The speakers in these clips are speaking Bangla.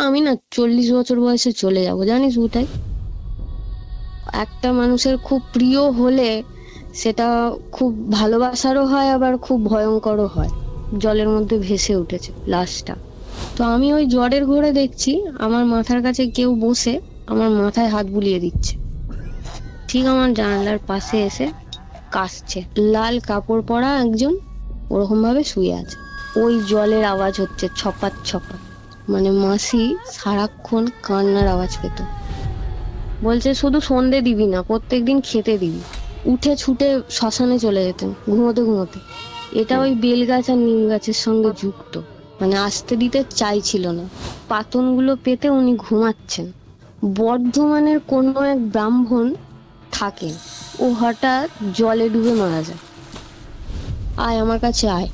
আমি না 40 বছর বয়সে চলে যাব, জানিস বুটাই। একটা মানুষের খুব প্রিয় হলে সেটা খুব ভালোবাসারও হয়, আবার খুব ভয়ঙ্করও হয়। জলের মধ্যে ভেসে উঠেছে লাশটা। তো আমি ওই জ্বরের ঘোরে দেখছি আমার মাথার কাছে কেউ বসে আমার মাথায় হাত বুলিয়ে দিচ্ছে, ঠিক আমার জানালার পাশে এসে কাশছে। লাল কাপড় পরা একজন ওরকম ভাবে শুয়ে আছে। ওই জলের আওয়াজ হচ্ছে ছপাত ছপাত, মানে মাসি সারাক্ষণ কান্নার আওয়াজ পেত। বলছে শুধু সন্ধে দিবি না, প্রত্যেকদিন খেতে দিবি। উঠে ছুটে শ্মশানে চলে যেতেন ঘুমোতে ঘুমোতে। এটা ওই বেল গাছ আর নিম গাছের সঙ্গে যুক্ত, মানে আসতে দিতে চাইছিল না। পাতনগুলো পেতে উনি ঘুমাচ্ছেন। বর্ধমানের কোনো এক ব্রাহ্মণ থাকে, ও হঠাৎ জলে ডুবে মারা যায়। আয় আমার কাছে আয়,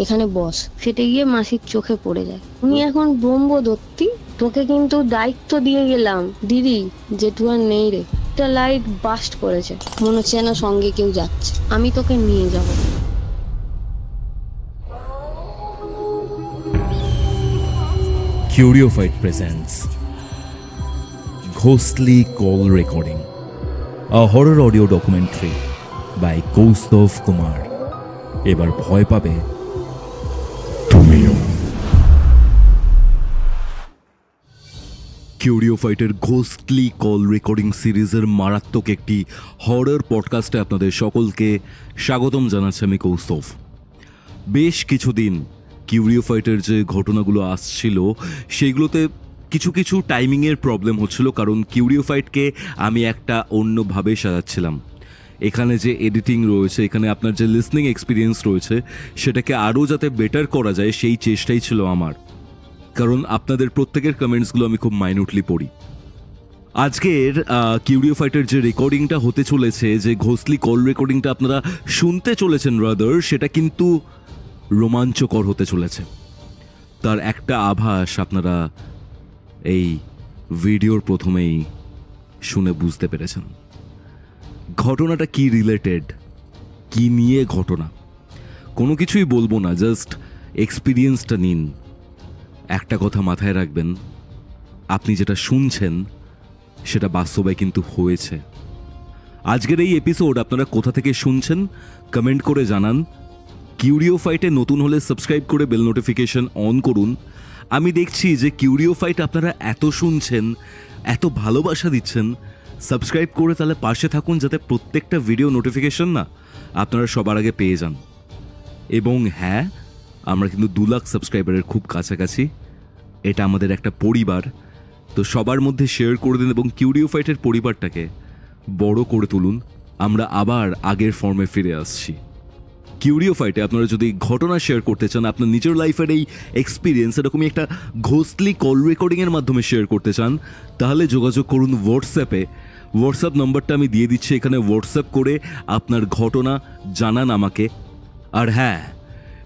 এখানে বস। ফেটে গিয়ে মাসির চোখে পড়ে যায়। উনি এখন ব্রহ্মদত্তী। তোকে কিন্তু দায়িত্ব দিয়ে গেলাম দিদি, জেঠু আর নেই রে। একটা লাইট বাস্ট করেছে, মনে হচ্ছে না সঙ্গে কেউ যাচ্ছে। আমি তোকে নিয়ে যাব। Curiofite presents Ghostly Call Recording, a horror audio documentary by Kaustav Kumar. এবার ভয় পাবে তুমিও। কিউরিওফাইটের ঘোস্টলি কল রেকর্ডিং সিরিজের মারাত্মক একটি হরর পডকাস্টে আপনাদের সকলকে স্বাগতম জানাচ্ছি আমি কৌস্তভ। বেশ কিছুদিন কিউরিওফাইটের যে ঘটনাগুলো আসছিল সেইগুলোতে কিছু কিছু টাইমিংয়ের প্রবলেম হচ্ছিল, কারণ কিউরিওফাইটকে আমি একটা অন্যভাবে সাজাচ্ছিলাম। এখানে যে এডিটিং রয়েছে, এখানে আপনার যে লিসনিং এক্সপিরিয়েন্স রয়েছে, সেটাকে আরও যাতে বেটার করা যায় সেই চেষ্টাই ছিল আমার, কারণ আপনাদের প্রত্যেকের কমেন্টসগুলো আমি খুব মাইনুটলি পড়ি। আজকের কিউরিওফাইটের যে রেকর্ডিংটা হতে চলেছে, যে ঘোস্টলি কল রেকর্ডিংটা আপনারা শুনতে চলেছেন রাদার, সেটা কিন্তু রোমাঞ্চকর হতে চলেছে। তার একটা আভাস আপনারা এই ভিডিওর প্রথমেই শুনে বুঝতে পেরেছেন। ঘটনাটা কি রিলেটেড, কি নিয়ে ঘটনা, কোনো কিছুই বলবো না, জাস্ট এক্সপিরিয়েন্সটা নিন। একটা কথা মাথায় রাখবেন, আপনি যেটা শুনছেন সেটা বাস্তবে কিন্তু হয়েছে। আজকের এই এপিসোড আপনারা কোথা থেকে শুনছেন কমেন্ট করে জানান। কিউরিওফাইটে নতুন হলে সাবস্ক্রাইব করে বেল নোটিফিকেশন অন করুন। আমি দেখছি যে কিউরিওফাইট আপনারা এত শুনছেন, এত ভালোবাসা দিচ্ছেন, সাবস্ক্রাইব করে তাহলে পাশে থাকুন, যাতে প্রত্যেকটা ভিডিও নোটিফিকেশন না আপনারা সবার আগে পেয়ে যান। এবং হ্যাঁ, আমরা কিন্তু 2 লাখ সাবস্ক্রাইবারের খুব কাছাকাছি। এটা আমাদের একটা পরিবার, তো সবার মধ্যে শেয়ার করে দিন এবং কিউরিওফাইটের পরিবারটাকে বড় করে তুলুন। আমরা আবার আগের ফর্মে ফিরে আসছি। কিউরিওফাইটে আপনারা যদি ঘটনা শেয়ার করতে চান, আপনার নিজের লাইফের এই এক্সপিরিয়েন্স এরকমই একটা ঘোস্টলি কল রেকর্ডিংয়ের মাধ্যমে শেয়ার করতে চান, তাহলে যোগাযোগ করুন হোয়াটসঅ্যাপে। হোয়াটসঅ্যাপ নম্বরটা আমি দিয়ে দিচ্ছি এখানে। হোয়াটসঅ্যাপ করে আপনার ঘটনা জানান আমাকে। আর হ্যাঁ,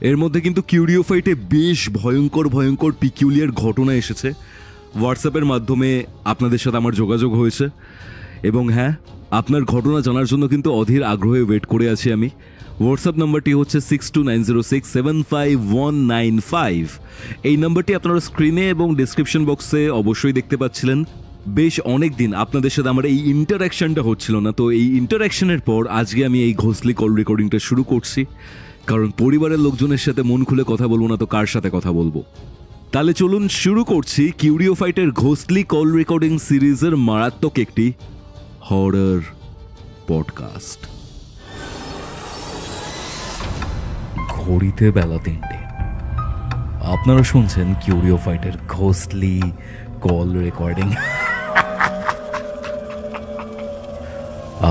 এর মধ্যে কিন্তু কিউরিওফাইটে বেশ ভয়ঙ্কর ভয়ঙ্কর পিকিউলিয়ার ঘটনা এসেছে। হোয়াটসঅ্যাপের মাধ্যমে আপনাদের সাথে আমার যোগাযোগ হয়েছে। এবং হ্যাঁ, আপনার ঘটনা জানার জন্য কিন্তু অধীর আগ্রহে ওয়েট করে আছি আমি। হোয়াটসঅ্যাপ নাম্বারটি হচ্ছে 6290675195। এই নাম্বারটি আপনারা স্ক্রিনে এবং ডিসক্রিপশন বক্সে অবশ্যই দেখতে পাচ্ছিলেন। বেশ অনেক দিন আপনাদের সাথে আমার এই ইন্টারাকশনটা হচ্ছিল না, তো এই ইন্টারাকশনের পর আজকে আমি এই ঘোস্টলি কল রেকর্ডিংটা শুরু করছি, কারণ পরিবারের লোকজনের সাথে মন খুলে কথা বলবো না তো কার সাথে কথা বলবো। তাহলে চলুন শুরু করছি কিউরিওফাইটের ঘোস্টলি কল রেকর্ডিং সিরিজের মারাত্মক একটি হরর পডকাস্ট। ঘড়িতে বেলা 3টে, আপনারা শুনছেন কিউরিওফাইটের ঘোস্টলি কল রেকর্ডিং।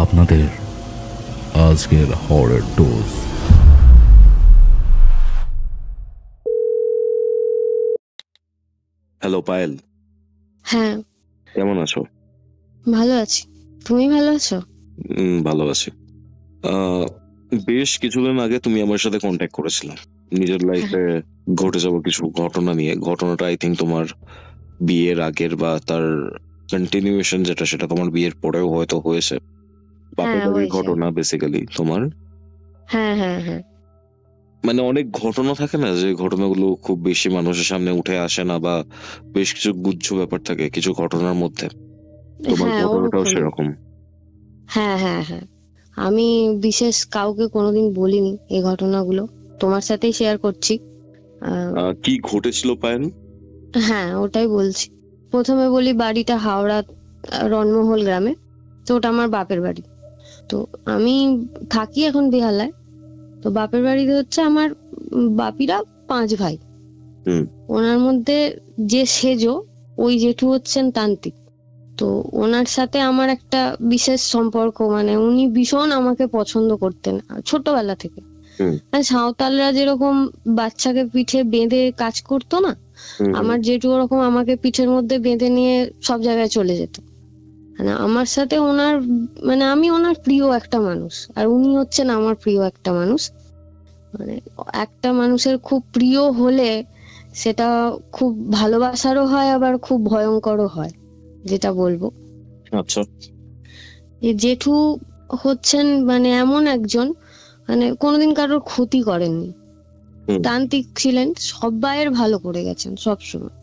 আপনাদের আজকের হরর ডোজ। হ্যালো পায়েল, হ্যাঁ, কেমন আছো? ভালো আছি। তুমি ভালো আছো? ভালো আছি। বেশ কিছুদিন আগে তুমি আমার সাথে কন্ট্যাক্ট করেছিলে নিজের লাইফে ঘটে যাওয়া কিছু ঘটনা নিয়ে। ঘটনাটা আই থিঙ্ক তোমার বিয়ের আগের বা তার কন্টিনিউয়েশন, যেটা সেটা তোমার বিয়ের পরেও হয়তো হয়েছে। বাপের বাড়ির হয়েছে। ঘটনা বেসিক্যালি তোমার। হ্যাঁ হ্যাঁ হ্যাঁ। মানে অনেক ঘটনা থাকে না, যে ঘটনাগুলো খুব বেশি মানুষের সামনে উঠে আসে না, বা বেশ কিছু গুচ্ছ ব্যাপার থাকে কিছু ঘটনার মধ্যে। তোমার হ্যাঁ ঘটনাটাও ওরকমই। সেরকম? হ্যাঁ হ্যাঁ হ্যাঁ, আমি বিশেষ কাউকে কোনোদিন বলিনি এই ঘটনাগুলো, তোমার সাথেই শেয়ার করছি। আহ, কি ঘটেছিল পায়েল? হ্যাঁ ওটাই বলছি। প্রথমে বলি, বাড়িটা হাওড়া রণমহল গ্রামে। তো ওটা আমার বাপের বাড়ি। তো আমি থাকি এখন বেহালায়। তো বাপের বাড়িতে হচ্ছে আমার বাপিরা 5 ভাই। হুম। ওনার মধ্যে যে সেজো, ওই জেঠু হচ্ছেন তান্ত্রিক। তো ওনার সাথে আমার একটা বিশেষ সম্পর্ক, মানে উনি ভীষণ আমাকে পছন্দ করতেন ছোটবেলা থেকে। হুম। আর সাঁওতালরা যেরকম বাচ্চাকে পিঠে বেঁধে কাজ করতো না, হুম, আমার জেঠু ওরকম আমাকে পিঠের মধ্যে বেঁধে নিয়ে সব জায়গায় চলে যেত। মানে আমার সাথে ওনার, মানে আমি ওনার প্রিয় একটা মানুষ, আর উনি হচ্ছেন আমার প্রিয় একটা মানুষ। মানে একটা মানুষের খুব প্রিয় হলে সেটা খুব ভালোবাসারও হয়, আবার খুব ভয়ঙ্করও হয়, যেটা বলবো। আচ্ছা। যে জেঠু হচ্ছেন মানে এমন একজন, মানে কোনোদিন কারোর ক্ষতি করেননি। হুম। তান্ত্রিক ছিলেন, সবাইয়ের ভালো করে গেছেন সবসময়।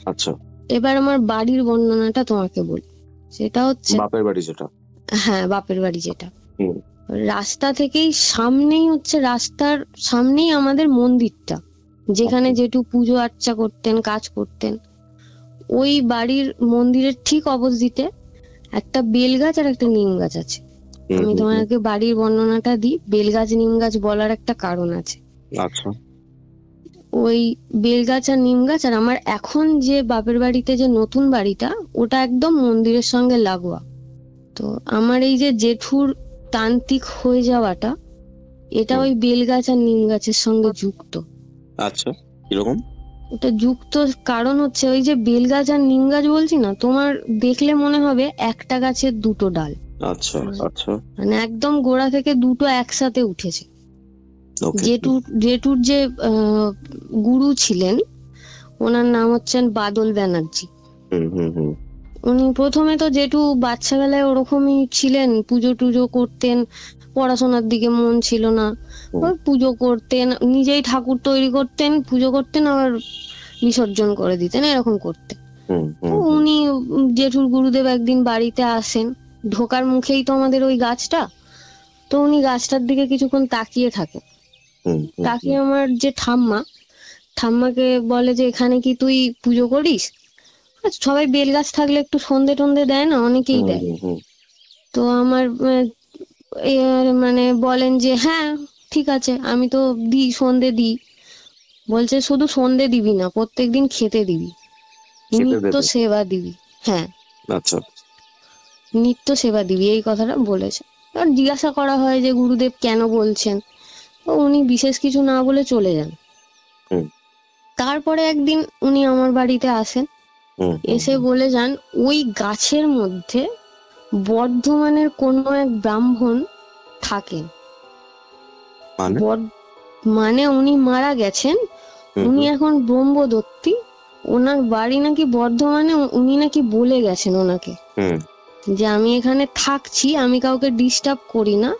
আচ্ছা। এবার আমার বাড়ির বর্ণনাটা তোমাকে বলি। সেটা হচ্ছে, বাপের বাড়ি যেটা? হ্যাঁ বাপের বাড়ি যেটা, হুম। রাস্তা থেকেই সামনেই হচ্ছে, রাস্তার সামনেই আমাদের মন্দিরটা, যেখানে আচ্ছা। জেঠু পুজো আর্চা করতেন, কাজ করতেন। ওই বাড়ির মন্দিরের ঠিক অপোজিটে একটা বেল গাছ আর একটা নিম গাছ আছে। হুম, আমি হুম, হুম। তোমাকে বাড়ির বর্ণনাটা দিই। বেল গাছ নিম গাছ বলার একটা কারণ আছে। আচ্ছা। ওই বেল গাছ আর নিম গাছ, আর আমার এখন যে বাপের বাড়িতে যে নতুন বাড়িটা, ওটা একদম মন্দিরের সঙ্গে লাগোয়া। তো আমার এই যে জেঠুর তান্ত্রিক হয়ে যাওয়াটা, এটা ওই বেল গাছ আর নিম গাছের সঙ্গে যুক্ত। আচ্ছা, কিরকম? ওটা যুক্ত কারণ হচ্ছে, ওই যে বেল গাছ আর নিম গাছ বলছি না, তোমার দেখলে মনে হবে একটা গাছের দুটো ডাল। আচ্ছা। আচ্ছা। মানে একদম গোড়া থেকে দুটো একসাথে উঠেছে। ওকে। জেঠুর যে গুরু ছিলেন, ওনার নাম হচ্ছেন বাদল ব্যানার্জি। হুম, হুম, হুম। উনি প্রথমে তো জেঠু বাচ্চা বেলায় ওরকমই ছিলেন, পুজো টুজো করতেন, পড়াশোনার দিকে মন ছিল না। ওই পুজো করতেন, নিজেই ঠাকুর তৈরি করতেন, পুজো করতেন, আবার বিসর্জন করে দিতেন, এরকম করতেন। হুম, তো হুম, হুম, উনি, জেঠুর গুরুদেব একদিন বাড়িতে আসেন, ঢোকার মুখেই তো আমাদের ওই গাছটা। তো উনি গাছটার দিকে কিছুক্ষণ তাকিয়ে থাকেন। হুম, হুম, তাকিয়ে আমার যে ঠাম্মাকে বলে যে, এখানে কি তুই পুজো করিস? সবাই বেল গাছ থাকলে একটু সন্ধে টন্ধে দেয় না, অনেকেই হুম, দেয়। হুম, হুম। তো আমার মানে বলেন যে, হ্যাঁ ঠিক আছে, আমি তো দিই, সন্ধে দিই। বলছে শুধু সন্ধে দিবি না, প্রত্যেকদিন খেতে দিবি, খেতে নিত্য দেবে? সেবা দিবি। হ্যাঁ, আচ্ছা। নিত্য সেবা দিবি, এই কথাটা বলেছে। আর জিজ্ঞাসা করা হয় যে গুরুদেব কেন বলছেন, তো উনি বিশেষ কিছু না বলে চলে যান। হুম, তারপরে একদিন উনি আমার বাড়িতে আসেন, হুম, হুম, এসে বলে যান, ওই গাছের মধ্যে বর্ধমানের কোনো এক ব্রাহ্মণ থাকেন। মানে? মানে উনি মারা গেছেন, হুম, উনি হুম, এখন ব্রহ্মদত্তী। ওনার বাড়ি নাকি বর্ধমানে। উনি নাকি বলে গেছেন ওনাকে হুম। যে, আমি এখানে থাকছি, আমি কাউকে ডিস্টার্ব করি না,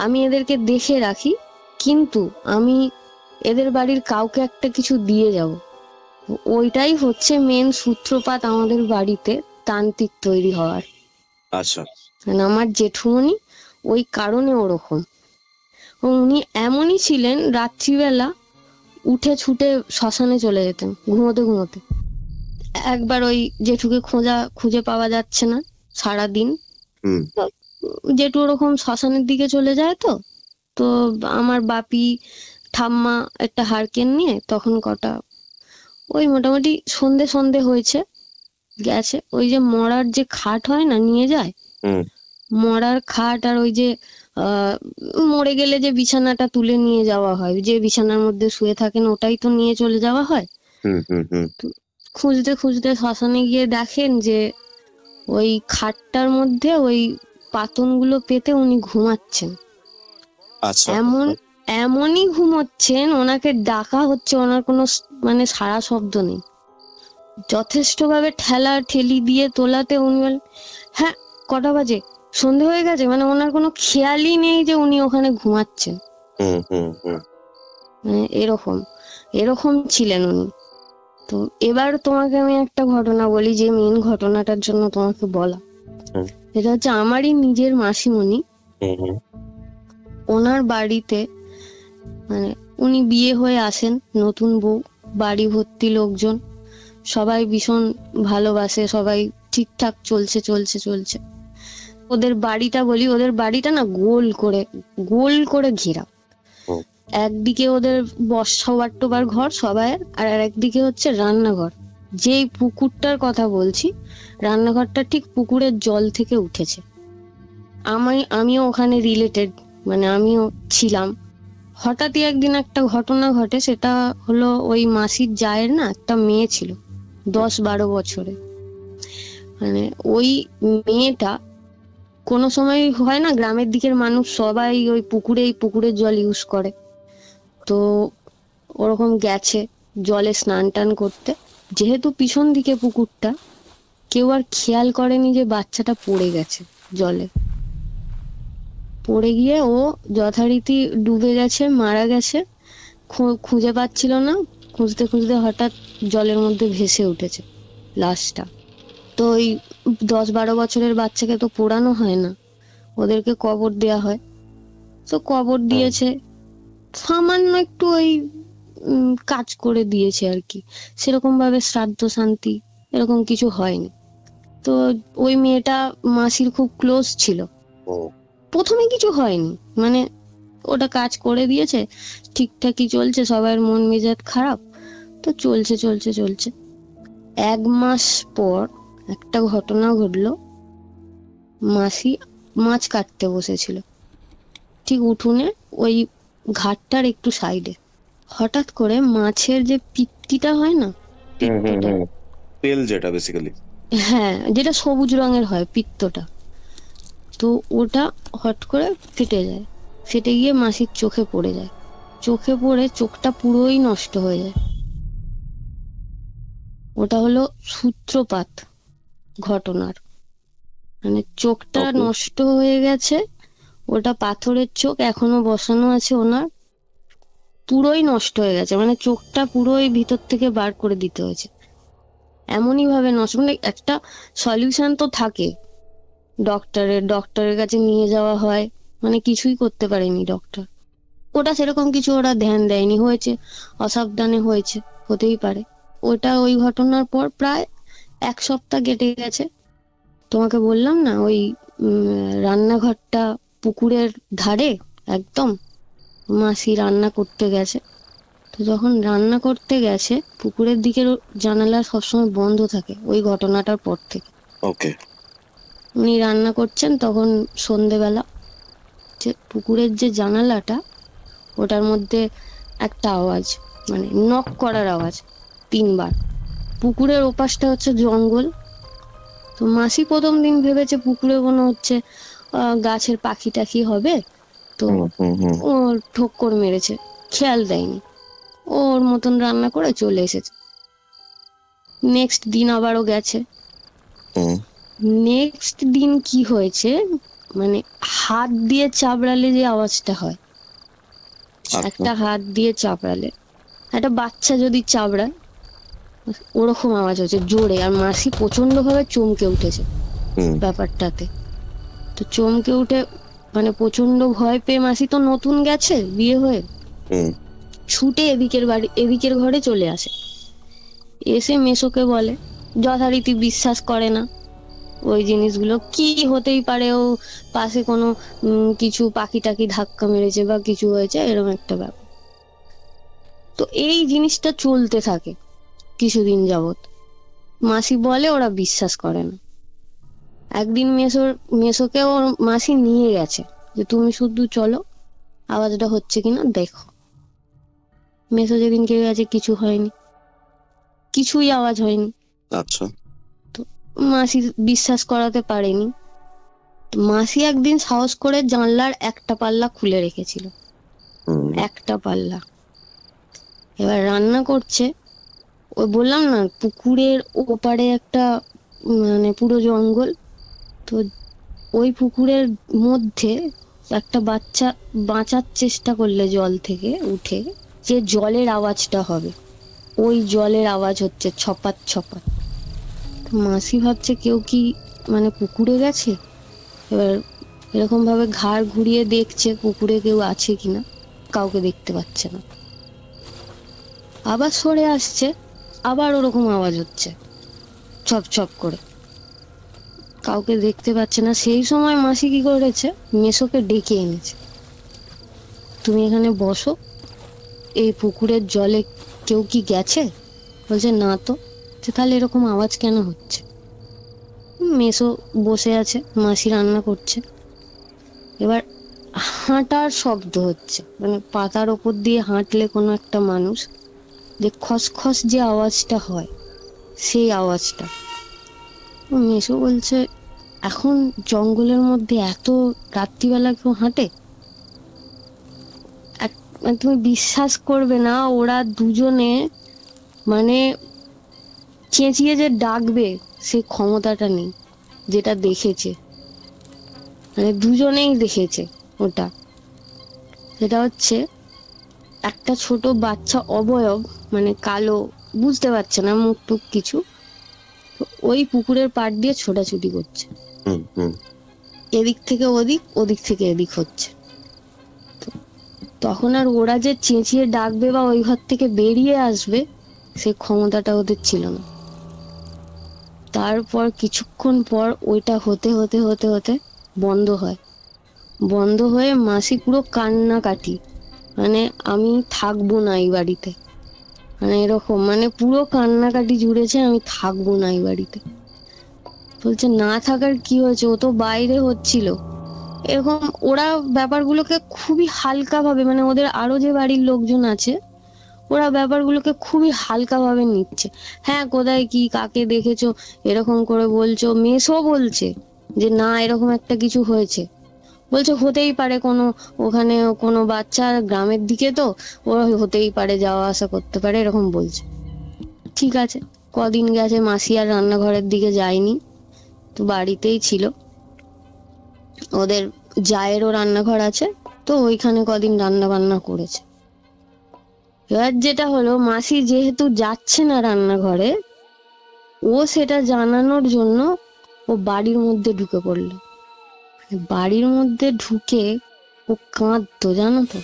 আমি এদেরকে দেখে রাখি, কিন্তু আমি এদের বাড়ির কাউকে একটা কিছু দিয়ে যাব। ওইটাই হচ্ছে মেন সূত্রপাত আমাদের বাড়িতে তান্ত্রিক তৈরি হওয়ার। আচ্ছা। মানে আমার জেঠুমনি ওই কারণে ওরকম। উনি এমনই ছিলেন, রাত্রিবেলা উঠে ছুটে শ্মশানে চলে যেতেন ঘুমোতে ঘুমোতে। একবার ওই জেঠুকে খুঁজে পাওয়া যাচ্ছে না সারাদিন। হুম। তো জেঠু ওরকম শ্মশানের দিকে চলে যায়। তো তো আমার বাপি ঠাম্মা একটা হারকেন নিয়ে, তখন কটা ওই মোটামুটি সন্ধে সন্ধে হয়েছে, গেছে ওই যে মরার যে খাট হয় না, নিয়ে যায় হুম। মরার খাট, আর ওই যে আহ মরে গেলে যে বিছানাটা তুলে নিয়ে যাওয়া হয়, যে বিছানার মধ্যে শুয়ে থাকেন, ওটাই তো নিয়ে চলে যাওয়া হয়। হুম, হুম, হুম। খুঁজতে খুঁজতে শ্মশানে গিয়ে দেখেন যে ওই খাটটার মধ্যে ওই পাতনগুলো পেতে উনি ঘুমাচ্ছেন। আচ্ছা। এমনই ঘুমোচ্ছেন, ওনাকে ডাকা হচ্ছে, ওনার কোনো মানে সাড়া শব্দ নেই। যথেষ্ট ভাবে ঠেলা ঠেলি দিয়ে তোলাতে উনি বলেন, হ্যাঁ কটা বাজে, সন্ধে হয়ে গেছে। মানে ওনার কোনো খেয়ালই নেই যে উনি ওখানে ঘুমাচ্ছেন। হুম, হুম, হুম। মানে এরকম এরকম ছিলেন উনি। তো এবার তোমাকে আমি একটা ঘটনা বলি, যে মেন ঘটনাটার জন্য তোমাকে বলা। হুম। এটা হচ্ছে আমারই নিজের মাসিমণি। ওনার বাড়িতে মানে উনি বিয়ে হয়ে আসেন, নতুন বউ, বাড়ি ভর্তি লোকজন, সবাই ভীষণ ভালোবাসে, সবাই ঠিকঠাক চলছে চলছে চলছে। ওদের বাড়িটা বলি, ওদের বাড়িটা না গোল করে ঘেরা। হুম। একদিকে ওদের সবার টোবার ঘর সবাই, আর একদিকে হচ্ছে রান্নাঘর। যেই পুকুরটার কথা বলছি, রান্নাঘরটা ঠিক পুকুরের জল থেকে উঠেছে। আমিও ওখানে রিলেটেড, মানে আমিও ছিলাম। হঠাৎই একদিন একটা ঘটনা ঘটে, সেটা হলো ওই মাসির জায়ের না একটা মেয়ে ছিল 10-12 বছরে। মানে ওই মেয়েটা কোনো সময় হয় না, গ্রামের দিকের মানুষ সবাই ওই পুকুরের জল ইউজ করে, তো ওরকম গেছে জলে স্নান টান করতে। যেহেতু পিছন দিকে পুকুরটা, কেউ আর খেয়াল করেনি যে বাচ্চাটা পড়ে গেছে জলে। পড়ে গিয়ে ও যথারীতি ডুবে গেছে, মারা গেছে। খুঁজে পাচ্ছিল না, খুঁজতে খুঁজতে হঠাৎ জলের মধ্যে ভেসে উঠেছে লাশটা। তো ওই 10-12 বছরের বাচ্চাকে তো পোড়ানো হয় না, ওদেরকে কবর দেয়া হয়। তো কবর দিয়েছে, সামান্য একটু ওই কাজ করে দিয়েছে আর কি, সেরকম ভাবে শ্রাদ্ধ শান্তি এরকম কিছু হয়নি। তো ওই মেয়েটা মাসির খুব ক্লোজ ছিল। প্রথমে কিছু হয়নি, মানে ওটা কাজ করে দিয়েছে, ঠিকঠাকই চলছে, সবার মন মেজাজ খারাপ, তো চলছে চলছে চলছে। 1 মাস পর একটা ঘটনা ঘটলো। মাসি মাছ কাটতে বসেছিল ঠিক উঠোনে, ওই ঘাটটার একটু সাইডে। হঠাৎ করে মাছের যে পিত্তিটা হয় না, পিত্তটা, তেল যেটা বেসিক্যালি, হ্যাঁ যেটা সবুজ রঙের হয় পিত্তটা, তো ওটা হট করে ফেটে যায়। ফেটে গিয়ে মাসির চোখে পড়ে যায়। চোখে পড়ে চোখটা পুরোই নষ্ট হয়ে যায়। ওটা হলো সূত্রপাত ঘটনার, মানে চোখটা Okay. নষ্ট হয়ে গেছে। ওটা পাথরের চোখ, এখনো বসানো আছে ওনার, পুরোই নষ্ট হয়ে গেছে, মানে চোখটা পুরোই ভিতর থেকে বার করে দিতে হয়েছে। এমনই ভাবে নষ্ট, মানে একটা সলিউশন তো থাকে, ডক্টরের কাছে নিয়ে যাওয়া হয়, মানে কিছুই করতে পারেনি ডক্টর। ওটা সেরকম কিছু ওরা ধ্যান দেয়নি, হয়েছে অসাবধানে হয়েছে, হতেই পারে। ওটা ওই ঘটনার পর প্রায় 1 সপ্তাহ কেটে গেছে। তোমাকে বললাম না ওই রান্নাঘরটা পুকুরের ধারে একদম, মাসি রান্না করতে গেছে। তো যখন রান্না করতে গেছে, পুকুরের দিকের জানালা সবসময় বন্ধ থাকে ওই ঘটনাটার পর থেকে। ওকে। উনি রান্না করছেন তখন সন্ধেবেলা, যে পুকুরের যে জানালাটা, ওটার মধ্যে একটা আওয়াজ, মানে নক করার আওয়াজ 3 বার। পুকুরের ওপাশটা হচ্ছে জঙ্গল। তো মাসি প্রথম দিন ভেবেছে পুকুরে কোনো হচ্ছে গাছের পাখি টাখি হবে, তো ও ঠোক্কর মেরেছে, খেয়াল দেয়নি, ওর মতন রান্না করে চলে এসেছে। নেক্সট দিন আবারও গেছে। নেক্সট দিন কি হয়েছে, মানে হাত দিয়ে চাপড়ালে যে আওয়াজটা হয়, একটা হাত দিয়ে চাপড়ালে, একটা বাচ্চা যদি চাপড়ায় ওরকম আওয়াজ হচ্ছে জোরে। আর মাসি প্রচন্ড ভাবে চমকে উঠেছে ব্যাপারটাতে। তো চমকে উঠে মানে প্রচন্ড ভয় পেয়ে, মাসি তো নতুন গেছে বিয়ে হয়ে, ছুটে এদিকের ঘরে চলে আসে। এসে মেসোকে বলে, যথারীতি বিশ্বাস করে না ওই জিনিসগুলো, কি হতেই পারে, ও পাশে কোনো কিছু পাখি টাকি ধাক্কা মেরেছে বা কিছু হয়েছে, এরকম একটা ব্যাপার। তো এই জিনিসটা চলতে থাকে কিছুদিন যাবত। মাসি বলে ওরা বিশ্বাস করে না। একদিন মেসোকে ওর মাসি নিয়ে গেছে, যে তুমি শুধু চলো, আওয়াজটা হচ্ছে কিনা দেখো। মেসো যেদিনকে গেছে কিছু হয়নি, কিছুই আওয়াজ হয়নি। আচ্ছা। তো মাসি বিশ্বাস করাতে পারেনি। তো মাসি একদিন সাহস করে জানলার একটা পাল্লা খুলে রেখেছিল, একটা পাল্লা। এবার রান্না করছে, ওই বললাম না পুকুরের ওপারে একটা মানে পুরো জঙ্গল, তো ওই পুকুরের মধ্যে একটা বাচ্চা বাঁচার চেষ্টা করলে জল থেকে উঠে, যে জলের আওয়াজটা হবে, ওই জলের আওয়াজ হচ্ছে ছপাত ছপাত। তো মাসি ভাবছে কেউ কি মানে পুকুরে গেছে। এবার এরকম ভাবে ঘাড় ঘুরিয়ে দেখছে পুকুরে কেউ আছে কিনা, কাউকে দেখতে পাচ্ছে না। আবার সরে আসছে, আবার ওরকম আওয়াজ হচ্ছে ছপ ছপ করে, কাউকে দেখতে পাচ্ছে না। সেই সময় মাসি কি করেছে, মেসোকে ডেকে এনেছে, তুমি এখানে বসো, এই পুকুরের জলে কেউ কি গেছে? বলছে না তো। তাহলে এরকম আওয়াজ কেন হচ্ছে? মেসো বসে আছে, মাসি রান্না করছে। এবার হাঁটার শব্দ হচ্ছে, মানে পাতার ওপর দিয়ে হাঁটলে কোনো একটা মানুষ যে খসখস যে আওয়াজটা হয়, সেই আওয়াজটা। মেসো বলছে এখন জঙ্গলের মধ্যে এত রাত্রিবেলা কেউ হাঁটে? মানে তুমি বিশ্বাস করবে না, ওরা দুজনে মানে চেঁচিয়ে যে ডাকবে সে ক্ষমতাটা নেই, যেটা দেখেছে। মানে দুজনেই দেখেছে ওটা। সেটা হচ্ছে একটা ছোট বাচ্চা অবয়ব, মানে কালো, বুঝতে পারছে না মুখ টুক কিছু, ওই পুকুরের পাড় দিয়ে ছোটাছুটি করছে। এদিক থেকে ওদিক, ওদিক থেকে এদিক হচ্ছে। তখন আর ওরা যে চেঁচিয়ে ডাকবে বা ওই ঘর থেকে বেরিয়ে আসবে, সে ক্ষমতাটা ওদের ছিল না। তারপর কিছুক্ষণ পর ওইটা হতে হতে হতে হতে বন্ধ হয়। বন্ধ হয়ে মাসি পুরো কান্নাকাটি, মানে আমি থাকবো না এই বাড়িতে, মানে এরকম, মানে পুরো কান্নাকাটি জুড়েছে, আমি থাকবো না এই বাড়িতে। বলছে না থাকার কি হয়েছে, ও তো বাইরে হচ্ছিল। এরকম ওরা ব্যাপারগুলোকে খুবই হালকা ভাবে, মানে ওদের আরো যে বাড়ির লোকজন আছে ওরা ব্যাপারগুলোকে খুবই হালকা ভাবে নিচ্ছে। হ্যাঁ, কোথায় কি কাকে দেখেছো এরকম করে বলছো। মেসো বলছে যে না এরকম একটা কিছু হয়েছে। বলছে হতেই পারে, কোনো ওখানে কোনো বাচ্চা, গ্রামের দিকে তো ওরা হতেই পারে, যাওয়া আসা করতে পারে, এরকম বলছে। ঠিক আছে, কদিন গেছে মাসি আর রান্নাঘরের দিকে যায়নি, তো বাড়িতেই ছিল। ওদের জায়েরও রান্নাঘর আছে, তো ওইখানে কদিন রান্না বান্না করেছে। এবার যেটা হলো, মাসি যেহেতু যাচ্ছে না রান্নাঘরে, ও সেটা জানানোর জন্য ও বাড়ির মধ্যে ঢুকে পড়লো। বাড়ির মধ্যে ঢুকে ও কাঁদতো, জানো তো,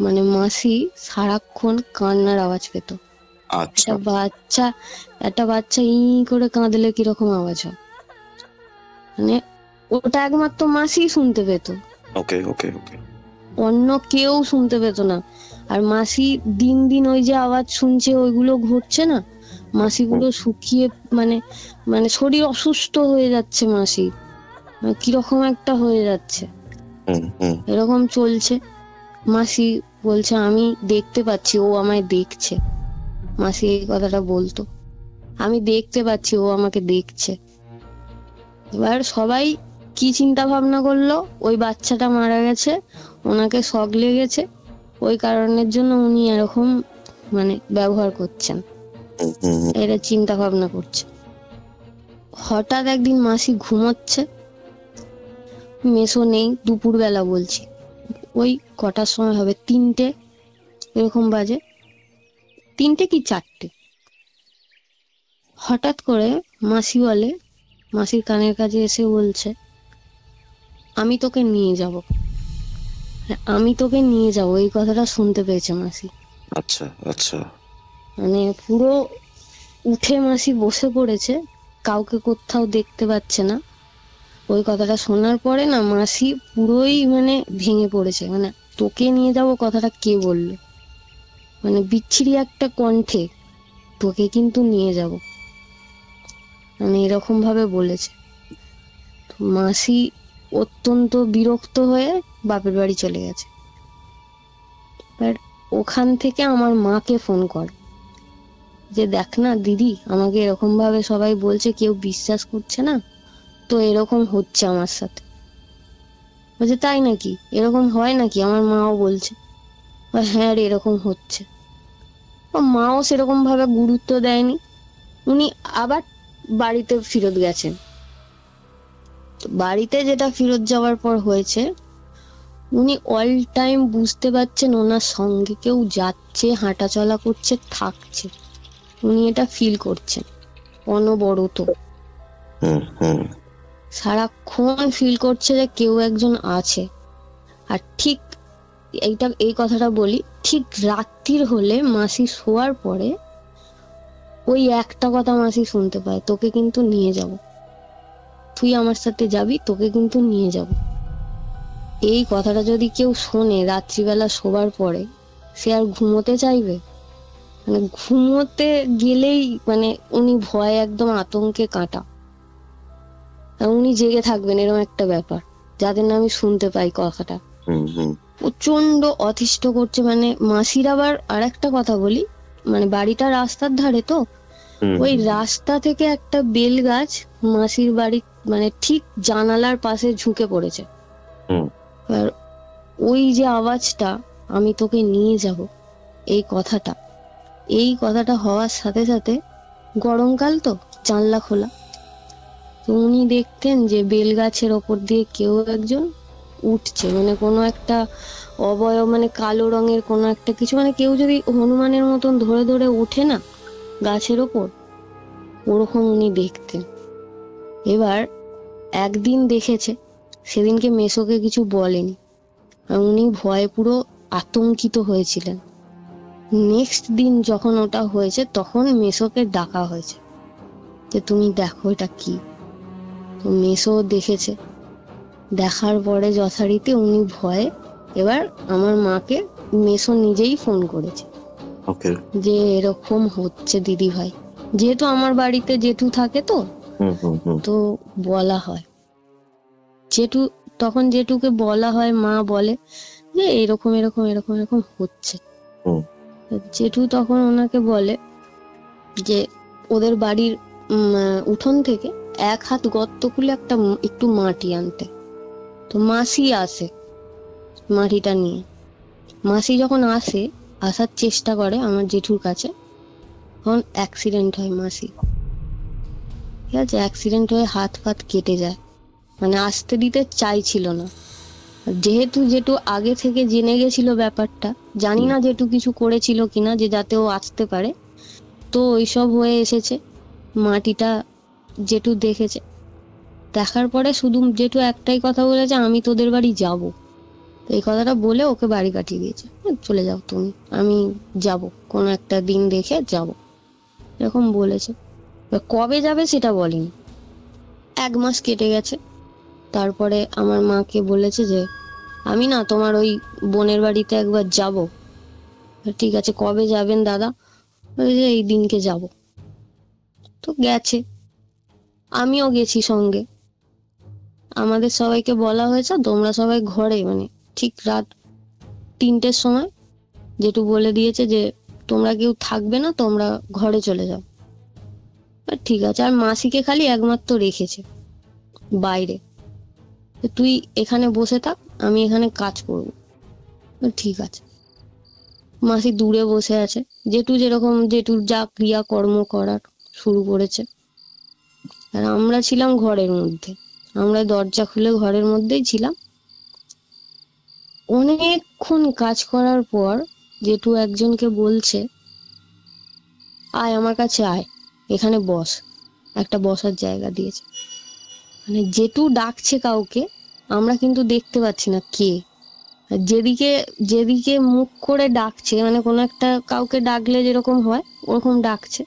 মানে মাসি সারাক্ষণ কান্নার আওয়াজ পেত। আচ্ছা, একটা বাচ্চা ই করে কাঁদলে কিরকম আওয়াজ হয়, মানে ওটা একমাত্র মাসি শুনতে পেত, ওকে ওকে ওকে। অন্য কেউ শুনতে পেত না। আর মাসি দিন দিন ওই যে আওয়াজ শুনছে ওইগুলো ঘটছে না, মাসি পুরো শুকিয়ে, মানে মানে শরীর অসুস্থ হয়ে যাচ্ছে মাসি, কিরকম একটা হয়ে যাচ্ছে। এরকম চলছে। মাসি বলছে আমি দেখতে পাচ্ছি ও আমায় দেখছে। মাসি এই কথাটা বলতো, আমি দেখতে পাচ্ছি ও আমাকে দেখছে। এবার সবাই কি চিন্তা ভাবনা করলো, ওই বাচ্চাটা মারা গেছে, ওনাকে শক লেগেছে, ওই কারণের জন্য উনি এরকম মানে ব্যবহার করছেন, এটা চিন্তা ভাবনা করছে। হঠাৎ একদিন মাসি ঘুমোচ্ছে, মেসো নেই, দুপুরবেলা বলছি, ওই কটার সময় হবে, 3টে এরকম বাজে, 3টে কি 4টে। হঠাৎ করে মাসি বলে, মাসির কানের কাছে এসে বলছে আমি তোকে নিয়ে যাব, আমি তোকে নিয়ে যাব। এই কথাটা শুনতে পেয়েছে মাসি। আচ্ছা আচ্ছা। মানে পুরো উঠে মাসি বসে পড়েছে, কাউকে কোথাও দেখতে পাচ্ছে না। ওই কথাটা শোনার পরে না মাসি পুরোই মানে ভেঙে পড়েছে, মানে তোকে নিয়ে যাব কথাটা কে বললো, মানে বিচ্ছিরি একটা কণ্ঠে, তোকে কিন্তু নিয়ে যাব, মানে এরকম ভাবে বলেছে। মাসি অত্যন্ত বিরক্ত হয়ে বাপের বাড়ি চলে গেছে। এবার ওখান থেকে আমার মাকে ফোন করে যে দেখ না দিদি, আমাকে এরকম ভাবে সবাই বলছে, কেউ বিশ্বাস করছে না, তো এরকম হচ্ছে আমার সাথে। বলছে তাই নাকি, এরকম হয় নাকি? আমার মাও বলছে হ্যাঁ রে এরকম হচ্ছে। মাও সেরকম ভাবে গুরুত্ব দেয়নি, উনি আবার বাড়িতে ফেরত গেছেন। বাড়িতে যেটা ফেরত যাওয়ার পর হয়েছে, উনি অল টাইম বুঝতে পারছেন ওনার সঙ্গে কেউ যাচ্ছে, হাঁটাচলা করছে, থাকছে। উনি এটা ফিল করছেন অনবরত, সারাক্ষণ ফিল করছে যে কেউ একজন আছে। আর ঠিক এই কথাটা বলি, ঠিক রাত্রির হলে মাসি শোয়ার পরে ওই একটা কথা মাসি শুনতে পায়, তোকে কিন্তু নিয়ে যাব, তুই আমার সাথে যাবি, তোকে কিন্তু নিয়ে যাব। এই কথাটা যদি কেউ শোনে রাত্রিবেলা শোবার পরে, সে আর ঘুমোতে চাইবে? মানে ঘুমোতে গেলেই মানে উনি ভয়ে একদম আতঙ্কে কাঁটা, আর উনি জেগে থাকবেন, এরকম একটা ব্যাপার। যাদের না আমি শুনতে পাই কথাটা, প্রচন্ড অতিষ্ঠ করছে। মানে মাসির আবার আর একটা কথা বলি, মানে বাড়িটা রাস্তার ধারে তো, ওই রাস্তা থেকে একটা বেল গাছ মাসির বাড়ি মানে ঠিক জানালার পাশে ঝুঁকে পড়েছে। আর ওই যে আওয়াজটা, আমি তোকে নিয়ে যাব, এই কথাটা হওয়ার সাথে সাথে, গরমকাল তো, জানলা খোলা, তো উনি দেখতেন যে বেল গাছের ওপর দিয়ে কেউ একজন উঠছে, মানে কোনো একটা অবয়ব, মানে কালো রঙের কোনো একটা কিছু, মানে কেউ যদি হনুমানের মতন ধরে ধরে ওঠে না গাছের ওপর, ওরকম উনি দেখতেন। এবার একদিন দেখেছে, সেদিনকে মেসোকে কিছু বলেনি, আর উনি ভয়ে পুরো আতঙ্কিত হয়েছিলেন। নেক্সট দিন যখন ওটা হয়েছে, তখন মেসোকে ডাকা হয়েছে যে তুমি দেখো এটা কি। তো মেসো দেখেছে, দেখার পরে যথারীতি উনি ভয়ে এবার আমার মাকে মেসো নিজেই ফোন করেছে যে এরকম হচ্ছে দিদি ভাই, যেহেতু আমার বাড়িতে জেঠু থাকে তো, তো বলা হয় জেঠু, তখন জেঠুকে বলা হয়, মা বলে যে এরকম এরকম এরকম এরকম হচ্ছে। জেঠু তখন ওনাকে বলে যে ওদের বাড়ির উঠোন থেকে 1 হাত গর্ত খুলে একটু মাটি আনতে। তো মাসি আসে মাটিটা নিয়ে। মাসি যখন আসার চেষ্টা করে আমার জেঠুর কাছে, তখন অ্যাক্সিডেন্ট হয় মাসি, ঠিক আছে? অ্যাক্সিডেন্ট হয়ে হাত ফাত কেটে যায়, মানে আসতে দিতে চাইছিল না। যেহেতু জেঠু আগে থেকে জেনে গেছিল ব্যাপারটা, জানি না জেঠু কিছু করেছিল কিনা যে যাতে ও আসতে পারে, তো ওইসব হয়ে এসেছে। মাটিটা জেঠু দেখেছে, দেখার পরে শুধু জেঠু একটাই কথা বলেছে, আমি তোদের বাড়ি যাব। এই কথাটা বলে ওকে বাড়ি কাটিয়ে দিয়েছে, চলে যাও তুমি, আমি যাব, কোনো একটা দিন দেখে যাব, এরকম বলেছে। কবে যাবে সেটা বলেনি। 1 মাস কেটে গেছে, তারপরে আমার মাকে বলেছে যে আমি না তোমার ওই বোনের বাড়িতে একবার যাব। ঠিক আছে, কবে যাবেন দাদা? বলেছে এই দিনকে যাব। তো গেছে, আমিও গেছি সঙ্গে। আমাদের সবাইকে বলা হয়েছে তোমরা সবাই ঘরে, মানে ঠিক রাত 3টের সময় জেঠু বলে দিয়েছে যে তোমরা কেউ থাকবে না, তোমরা ঘরে চলে যাও। ঠিক আছে। আর মাসিকে খালি একমাত্র রেখেছে বাইরে, তুই এখানে বসে থাক, আমি এখানে কাজ করবো। ঠিক আছে। মাসি দূরে বসে আছে, জেঠুর যা ক্রিয়াকর্ম করার শুরু করেছে। আর আমরা ছিলাম ঘরের মধ্যে, আমরা দরজা খুলে ঘরের মধ্যেই ছিলাম। অনেকক্ষণ কাজ করার পর জেঠু একজনকে বলছে, আয় আমার কাছে আয়, এখানে বস। একটা বসার জায়গা দিয়েছে। মানে জেঠু ডাকছে কাউকে, আমরা কিন্তু দেখতে পাচ্ছি না কে। যেদিকে মুখ করে ডাকছে, মানে কোনো একটা কাউকে ডাকলে যেরকম হয় ওরকম ডাকছে,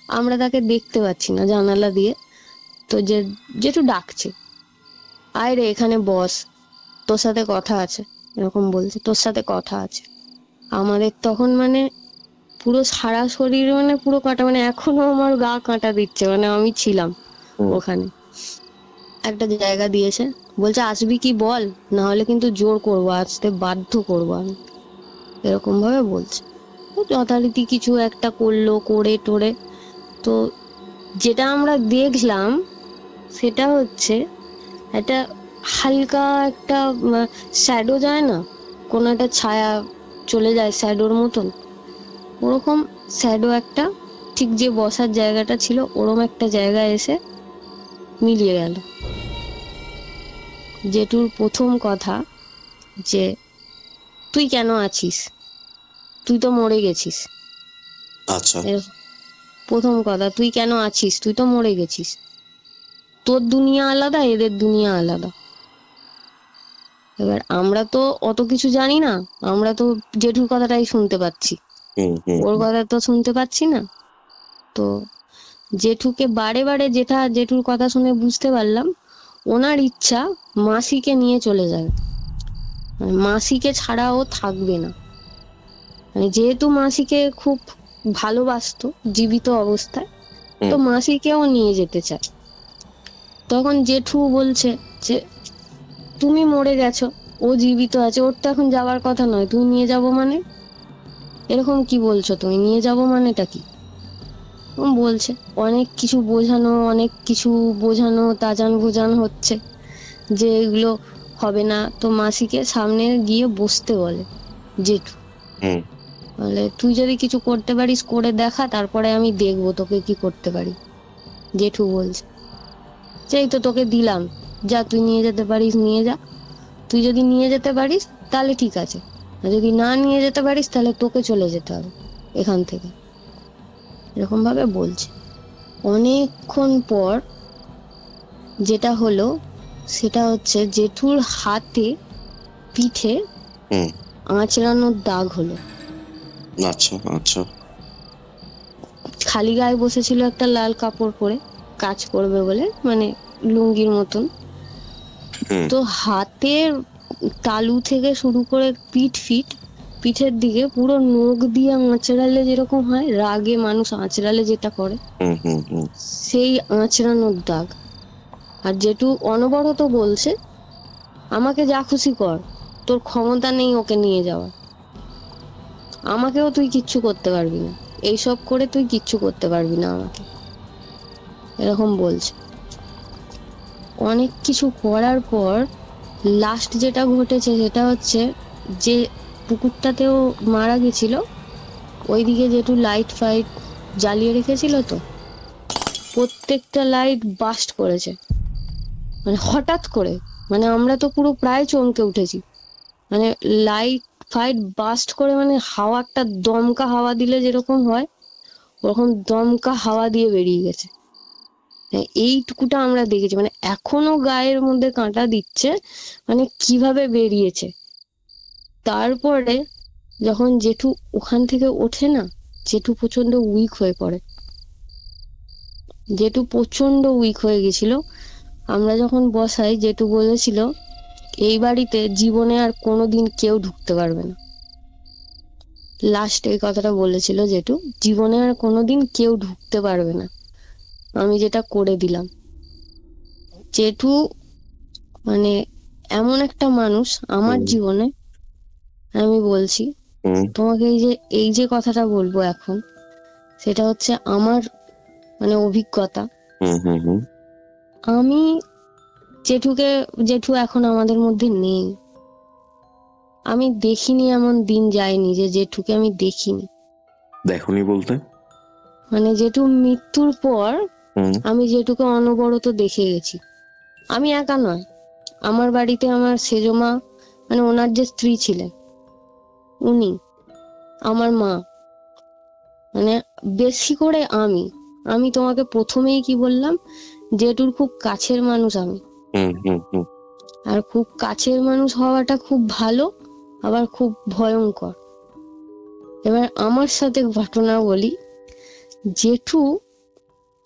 আমরা তাকে দেখতে পাচ্ছি না জানালা দিয়ে। তো জেঠু ডাকছে, আয় রে এখানে বস, তোর সাথে কথা আছে, এরকম বলছে, তোর সাথে কথা আছে। আমাদের তখন মানে পুরো সারা শরীর মানে পুরো কাঁটা, মানে এখনো আমার গা কাঁটা দিচ্ছে, মানে আমি ছিলাম ওখানে। একটা জায়গা দিয়েছে, বলছে আসবি কি বল, না হলে কিন্তু জোর করবো, আসতে বাধ্য করবো আমি, এরকম ভাবে বলছে। যথারীতি কিছু একটা করলো, করে টোরে। তো যেটা আমরা দেখলাম সেটা হচ্ছে একটা হালকা একটা শ্যাডো যায় না, কোনো একটা ছায়া চলে যায় শ্যাডোর মতন, ওরকম শ্যাডো একটা ঠিক যে বসার জায়গাটা ছিল ওরকম একটা জায়গায় এসে মিলিয়ে গেল। জেঠুর প্রথম কথা যে তুই কেন আছিস, তুই তো মরে গেছিস। আচ্ছা। প্রথম কথা, তুই কেন আছিস, তুই তো মরে গেছিস, তোর দুনিয়া আলাদা, এদের দুনিয়া আলাদা। এবার আমরা তো অত কিছু জানি না, আমরা তো জেঠুর কথাটাই শুনতে পাচ্ছি, ওর কথা তো শুনতে পাচ্ছি না। তো জেঠুকে বারে বারে জেঠুর কথা শুনে বুঝতে পারলাম ওনার ইচ্ছা মাসিকে নিয়ে চলে যাবে, মানে মাসিকে ছাড়া ও থাকবে না। মানে যেহেতু মাসিকে খুব ভালোবাসতো জীবিত অবস্থায়, তো মাসিকেও নিয়ে যেতে চায়। তখন জেঠু বলছে যে তুমি মরে গেছো, ও জীবিত আছে, ওর তো এখন যাওয়ার কথা নয়, তুমি নিয়ে যাবো মানে, এরকম কি বলছো তুমি, নিয়ে যাবো মানেটা কি? বলছে অনেক কিছু বোঝানো তাজান বোঝান হচ্ছে যে এগুলো হবে না। তো মাসিকে সামনে গিয়ে বসতে বলে জেঠু, বলে তুই যদি কিছু করতে পারিস করে দেখা, তারপরে আমি দেখবো তোকে কি করতে পারি। জেঠু বলছে সেই তো তোকে দিলাম, যা তুই নিয়ে যেতে পারিস নিয়ে যা, তুই যদি নিয়ে যেতে পারিস তাহলে ঠিক আছে, আর যদি না নিয়ে যেতে পারিস তাহলে তোকে চলে যেতে হবে এখান থেকে, এরকম ভাবে বলছে। অনেকক্ষণ পর যেটা হলো সেটা হচ্ছে জেঠুর হাতে পিঠে আঁচড়ানোর দাগ হলো। আচ্ছা আচ্ছা। খালি গায়ে বসেছিল একটা লাল কাপড় পরে, কাজ করবে বলে, মানে লুঙ্গির মতন। তো হাতের তালু থেকে শুরু করে পিঠের দিকে পুরো নখ দিয়ে আঁচড়ালে যেরকম হয়, রাগে মানুষ আঁচড়ালে যেটা করে, সেই আঁচড়ানোর দাগ। আর যেটু অনবরত বলছে আমাকে যা খুশি কর, তোর ক্ষমতা নেই ওকে নিয়ে যাওয়ার, আমাকেও তুই কিচ্ছু করতে পারবি না, এইসব করে তুই কিচ্ছু করতে পারবি না আমাকে, এরকম বলছে। অনেক কিছু করার পর লাস্ট যেটা ঘটেছে সেটা হচ্ছে যে পুকুরটাতেও মারা গেছিল, ওইদিকে যেটু লাইট ফাইট জ্বালিয়ে রেখেছিল, তো প্রত্যেকটা লাইট বাস্ট করেছে, মানে হঠাৎ করে, মানে আমরা তো পুরো প্রায় চমকে উঠেছি, মানে লাইট ফাইট বাস্ট করে, মানে হাওয়া, একটা দমকা হাওয়া দিলে যেরকম হয় ওরকম দমকা হাওয়া দিয়ে বেরিয়ে গেছে। এইটুকুটা আমরা দেখেছি, মানে এখনো গায়ের মধ্যে কাঁটা দিচ্ছে, মানে কিভাবে বেরিয়েছে। তারপরে যখন জেঠু ওখান থেকে ওঠে না, জেঠু প্রচন্ড উইক হয়ে পড়ে, জেঠু প্রচন্ড উইক হয়ে গেছিল। আমরা যখন বসাই জেঠু বলেছিল এই বাড়িতে জীবনে আর কোনোদিন কেউ ঢুকতে পারবে না, লাস্ট এই কথাটা বলেছিল জেঠু, জীবনে আর কোনোদিন কেউ ঢুকতে পারবে না, আমি যেটা করে দিলাম। জেঠু মানে এমন একটা মানুষ আমার জীবনে, আমি বলছি তোমাকে, এই যে কথাটা বলবো এখন, সেটা হচ্ছে আমার মানে অভিজ্ঞতা। আমি জেঠু এখন আমাদের মধ্যে নেই, আমি দেখিনি, এমন দিন যায়নি যে জেঠুকে আমি দেখিনি। দেখনি বলতে? মানে জেঠু মৃত্যুর পর আমি জেঠুকে অনবরত দেখে গেছি। আমি একা নয়, আমার বাড়িতে আমার সেজমা, মানে ওনার যে স্ত্রী ছিলেন উনি, আমার মা, মানে বেশি করে আমি তোমাকে প্রথমেই কি বললাম, জেঠুর খুব কাছের মানুষ আমি। আর খুব কাছের মানুষ হওয়াটা খুব ভালো, আবার খুব ভয়ঙ্কর। এবার আমার সাথে ঘটনা বলি, জেঠু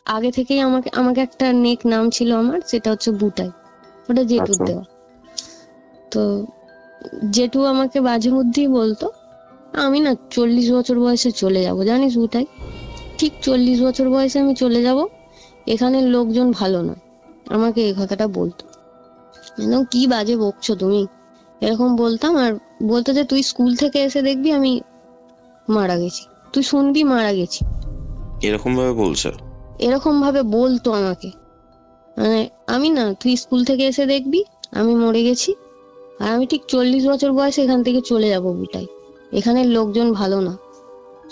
আগে থেকেই আমাকে একটা নেক নাম ছিল আমার, সেটা হচ্ছে বুটাই, ওটা জেঠুর দেওয়া। তো জেঠু আমাকে মাঝে মধ্যেই বলতো আমি না 40 বছর বয়সে চলে যাব, জানিস বুটাই, ঠিক 40 বছর বয়সে আমি চলে যাব, এখানের লোকজন ভালো নয়, আমাকে এই কথাটা বলতো। কি বাজে বকছো তুমি, এরকম বলতাম। আর বলতো যে তুই স্কুল থেকে এসে দেখবি আমি মারা গেছি, তুই শুনবি মারা গেছি, এরকম ভাবে বলছে, এরকম ভাবে বলতো আমাকে। মানে আমি না, তুই স্কুল থেকে এসে দেখবি আমি মরে গেছি, আর আমি ঠিক 40 বছর বয়সে এখান থেকে চলে যাবো বুটাই, এখানের লোকজন ভালো না,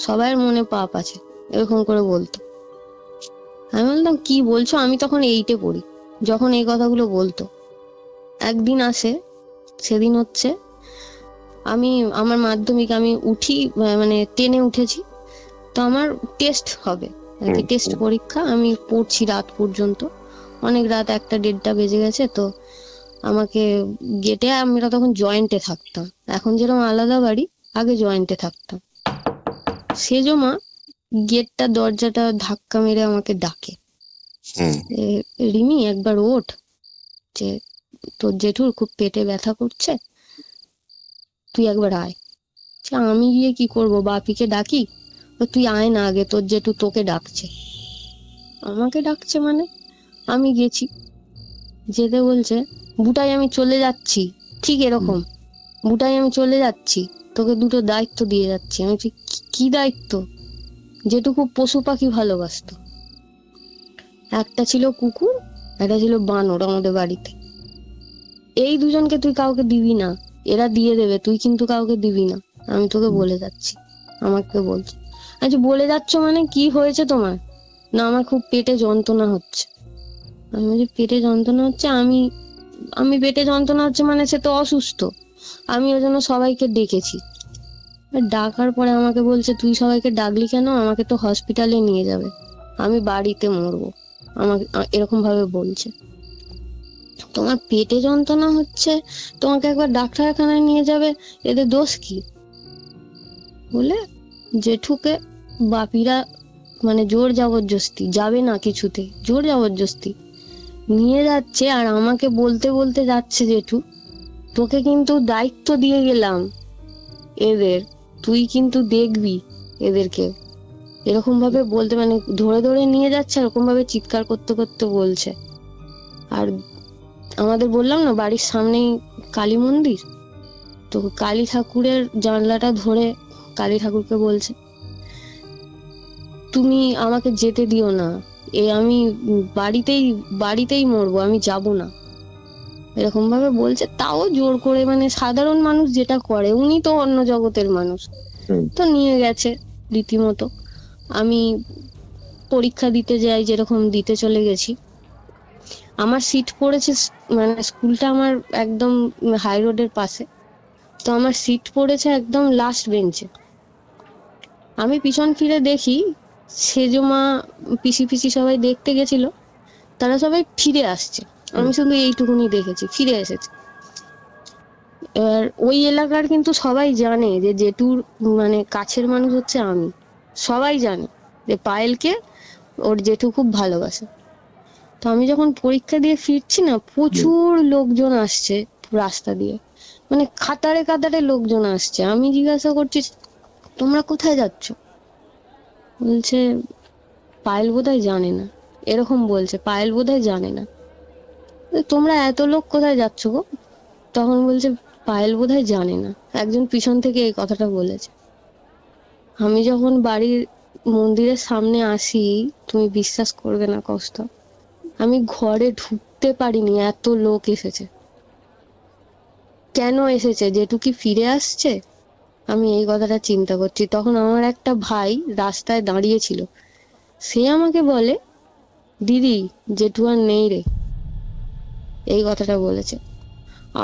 সবার মনে পাপ আছে, এরকম করে বলতো। আমি বলতাম কি বলছো, আমি তখন 8-এ পড়ি যখন এই কথাগুলো বলতো। একদিন আসে, সেদিন হচ্ছে আমার মাধ্যমিক আমি উঠি, মানে 10-এ উঠেছি, তো আমার টেস্ট হবে আর কি, টেস্ট পরীক্ষা। আমি পড়ছি রাত পর্যন্ত, অনেক রাত, 1টা-1:30টা বেজে গেছে। তো আমাকে গেটে, আমরা তখন জয়েন্টে থাকতাম, এখন যেরকম আলাদা বাড়ি, আগে জয়েন্টে থাকতাম। সেজমা গেটটা, দরজাটা ধাক্কা মেরে আমাকে ডাকে, রিমি একবার ওঠ, যে তোর জেঠুর খুব পেটে ব্যথা করছে, তুই একবার আয়। আমি গিয়ে কি করব, বাপিকে ডাকি? তুই আয় না আগে, তোর জেঠু তোকে ডাকছে। আমাকে ডাকছে মানে? আমি গেছি, যেতে বলছে, বুটাই আমি চলে যাচ্ছি, ঠিক এরকম, বুটাই আমি চলে যাচ্ছি, তোকে 2টো দায়িত্ব দিয়ে যাচ্ছি। আমি বলছি, কি দায়িত্ব? জেঠু খুব পশু পাখি ভালোবাসতো, একটা ছিল কুকুর, একটা ছিল বানর আমাদের বাড়িতে। এই দুজনকে তুই কাউকে দিবি না, এরা দিয়ে দেবে, তুই কিন্তু কাউকে দিবি না, আমি তোকে বলে যাচ্ছি। আমাকে বলছে, আচ্ছা বলে যাচ্ছ মানে কি হয়েছে তোমার? না আমার খুব পেটে যন্ত্রণা হচ্ছে। আমি বলছি, পেটে যন্ত্রণা হচ্ছে? আমি পেটে যন্ত্রণা হচ্ছে মানে সে তো অসুস্থ, আমি ওই জন্য সবাইকে ডেকেছি। ডাকার পরে আমাকে বলছে, তুই সবাইকে ডাকলি কেন? আমাকে তো হসপিটালে নিয়ে যাবে, আমি বাড়িতে মরবো, আমাকে এরকম ভাবে বলছে। তোমার পেটে যন্ত্রণা হচ্ছে, তোমাকে একবার ডাক্তারখানায় নিয়ে যাবে, এদের দোষ কি? বলে জেঠুকে বাপিরা মানে জোর জবরদস্তি, যাবে না কিছুতে, জোর জবরদস্তি নিয়ে যাচ্ছে। আর আমাকে বলতে বলতে যাচ্ছে, জেঠু তোকে কিন্তু দায়িত্ব দিয়ে গেলাম এদের, তুই কিন্তু দেখবি এদেরকে, এরকম ভাবে বলতে, মানে ধরে ধরে নিয়ে যাচ্ছে, এরকম ভাবে চিৎকার করতে করতে বলছে। আর আমাদের বললাম না বাড়ির সামনেই কালী মন্দির, তো কালী ঠাকুরের জানলাটা ধরে কালী ঠাকুরকে বলছে, তুমি আমাকে যেতে দিও না, আমি বাড়িতেই মরবো, আমি যাব না, এরকম ভাবে বলছে। তাও জোর করে, মানে সাধারণ মানুষ যেটা করে, উনি তো অন্য জগতের মানুষ, তো নিয়ে গেছে রীতিমতো। আমি পরীক্ষা দিতে যাই, যেরকম দিতে চলে গেছি। আমার সিট পড়েছে, মানে স্কুলটা আমার একদম হাই রোডের পাশে, তো আমার সিট পড়েছে একদম লাস্ট বেঞ্চে। আমি পিছন ফিরে দেখি, সেজমা, পিসি সবাই দেখতে গেছিল, তারা সবাই ফিরে আসছে, আমি শুধু এইটুকুনি দেখেছি, ফিরে এসেছে। এবার ওই এলাকার কিন্তু সবাই জানে যে জেঠুর মানে কাছের মানুষ হচ্ছে আমি, সবাই জানে যে পায়েলকে ওর জেঠু খুব ভালোবাসে। তো আমি যখন পরীক্ষা দিয়ে ফিরছি না, প্রচুর লোকজন আসছে রাস্তা দিয়ে, মানে কাতারে কাতারে লোকজন আসছে। আমি জিজ্ঞাসা করছি, তোমরা কোথায় যাচ্ছ? বলছে পায়েল বোধহয় জানে না, এরকম বলছে, পায়েল বোধহয় জানে না। তোমরা এত লোক কোথায় যাচ্ছ গো? তখন বলছে পায়েল বোধহয় জানে না। একজন পিছন থেকে এই কথাটা বলেছে। আমি যখন বাড়ির মন্দিরের সামনে আসি, তুমি বিশ্বাস করবে না কৌস্তব, আমি ঘরে ঢুকতে পারিনি, এত লোক এসেছে। কেন এসেছে? জেঠু কি ফিরে আসছে? আমি এই কথাটা চিন্তা করছি। তখন আমার একটা ভাই রাস্তায় দাঁড়িয়ে ছিল, সে আমাকে বলে, দিদি জেঠু আর নেই রে, এই কথাটা বলেছে।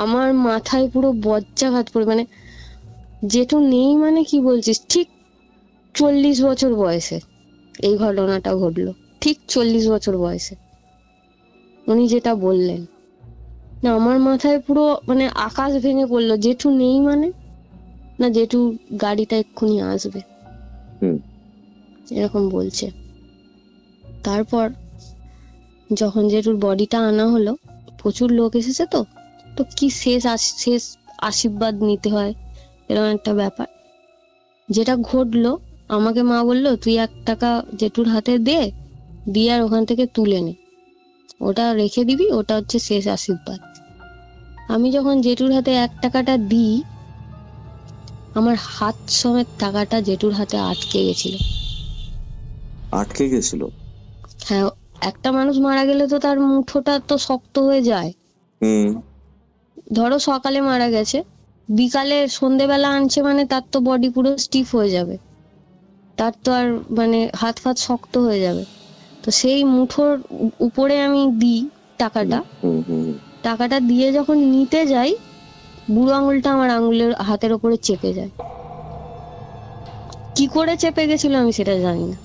আমার মাথায় পুরো বজ্রাঘাত পড়ে, মানে জেঠু নেই মানে কি বলছিস? ঠিক 40 বছর বয়সে এই ঘটনাটা ঘটলো, ঠিক 40 বছর বয়সে উনি যেটা বললেন, না আমার মাথায় পুরো মানে আকাশ ভেঙে পড়লো। জেঠু নেই মানে? না জেঠু গাড়িটা এক্ষুনি আসবে, এরকম বলছে। তারপর যখন জেঠুর বডিটা আনা হলো, প্রচুর লোক এসেছে, তো তো কি শেষ আশীর্বাদ নিতে হয়, এরকম একটা ব্যাপার। যেটা ঘটলো, আমাকে মা বললো, তুই 1 টাকা জেঠুর হাতে দিয়ে আর ওখান থেকে তুলে নে, ওটা রেখে দিবি, ওটা হচ্ছে শেষ আশীর্বাদ। আমি যখন জেঠুর হাতে 1 টাকাটা দিই, আমার হাত সমেত টাকাটা জেঠুর হাতে আটকে গেছিল। আটকে গেছিল? হ্যাঁ, একটা মানুষ মারা গেলে তো তার মুঠোটা তো শক্ত হয়ে যায়। ধরো সকালে মারা গেছে, বিকালে সন্ধেবেলা আনছে, মানে তার তো বডি পুরো স্টিফ হয়ে যাবে, তার তো আর মানে হাত ফাত শক্ত হয়ে যাবে। তো সেই মুঠোর উপরে আমি দিই টাকাটা দিয়ে যখন নিতে যাই, বুড়ো আঙুলটা আমার আঙুলের হাতের ওপরে চেপে যায়। কি করে চেপে গেছিল আমি সেটা জানি না।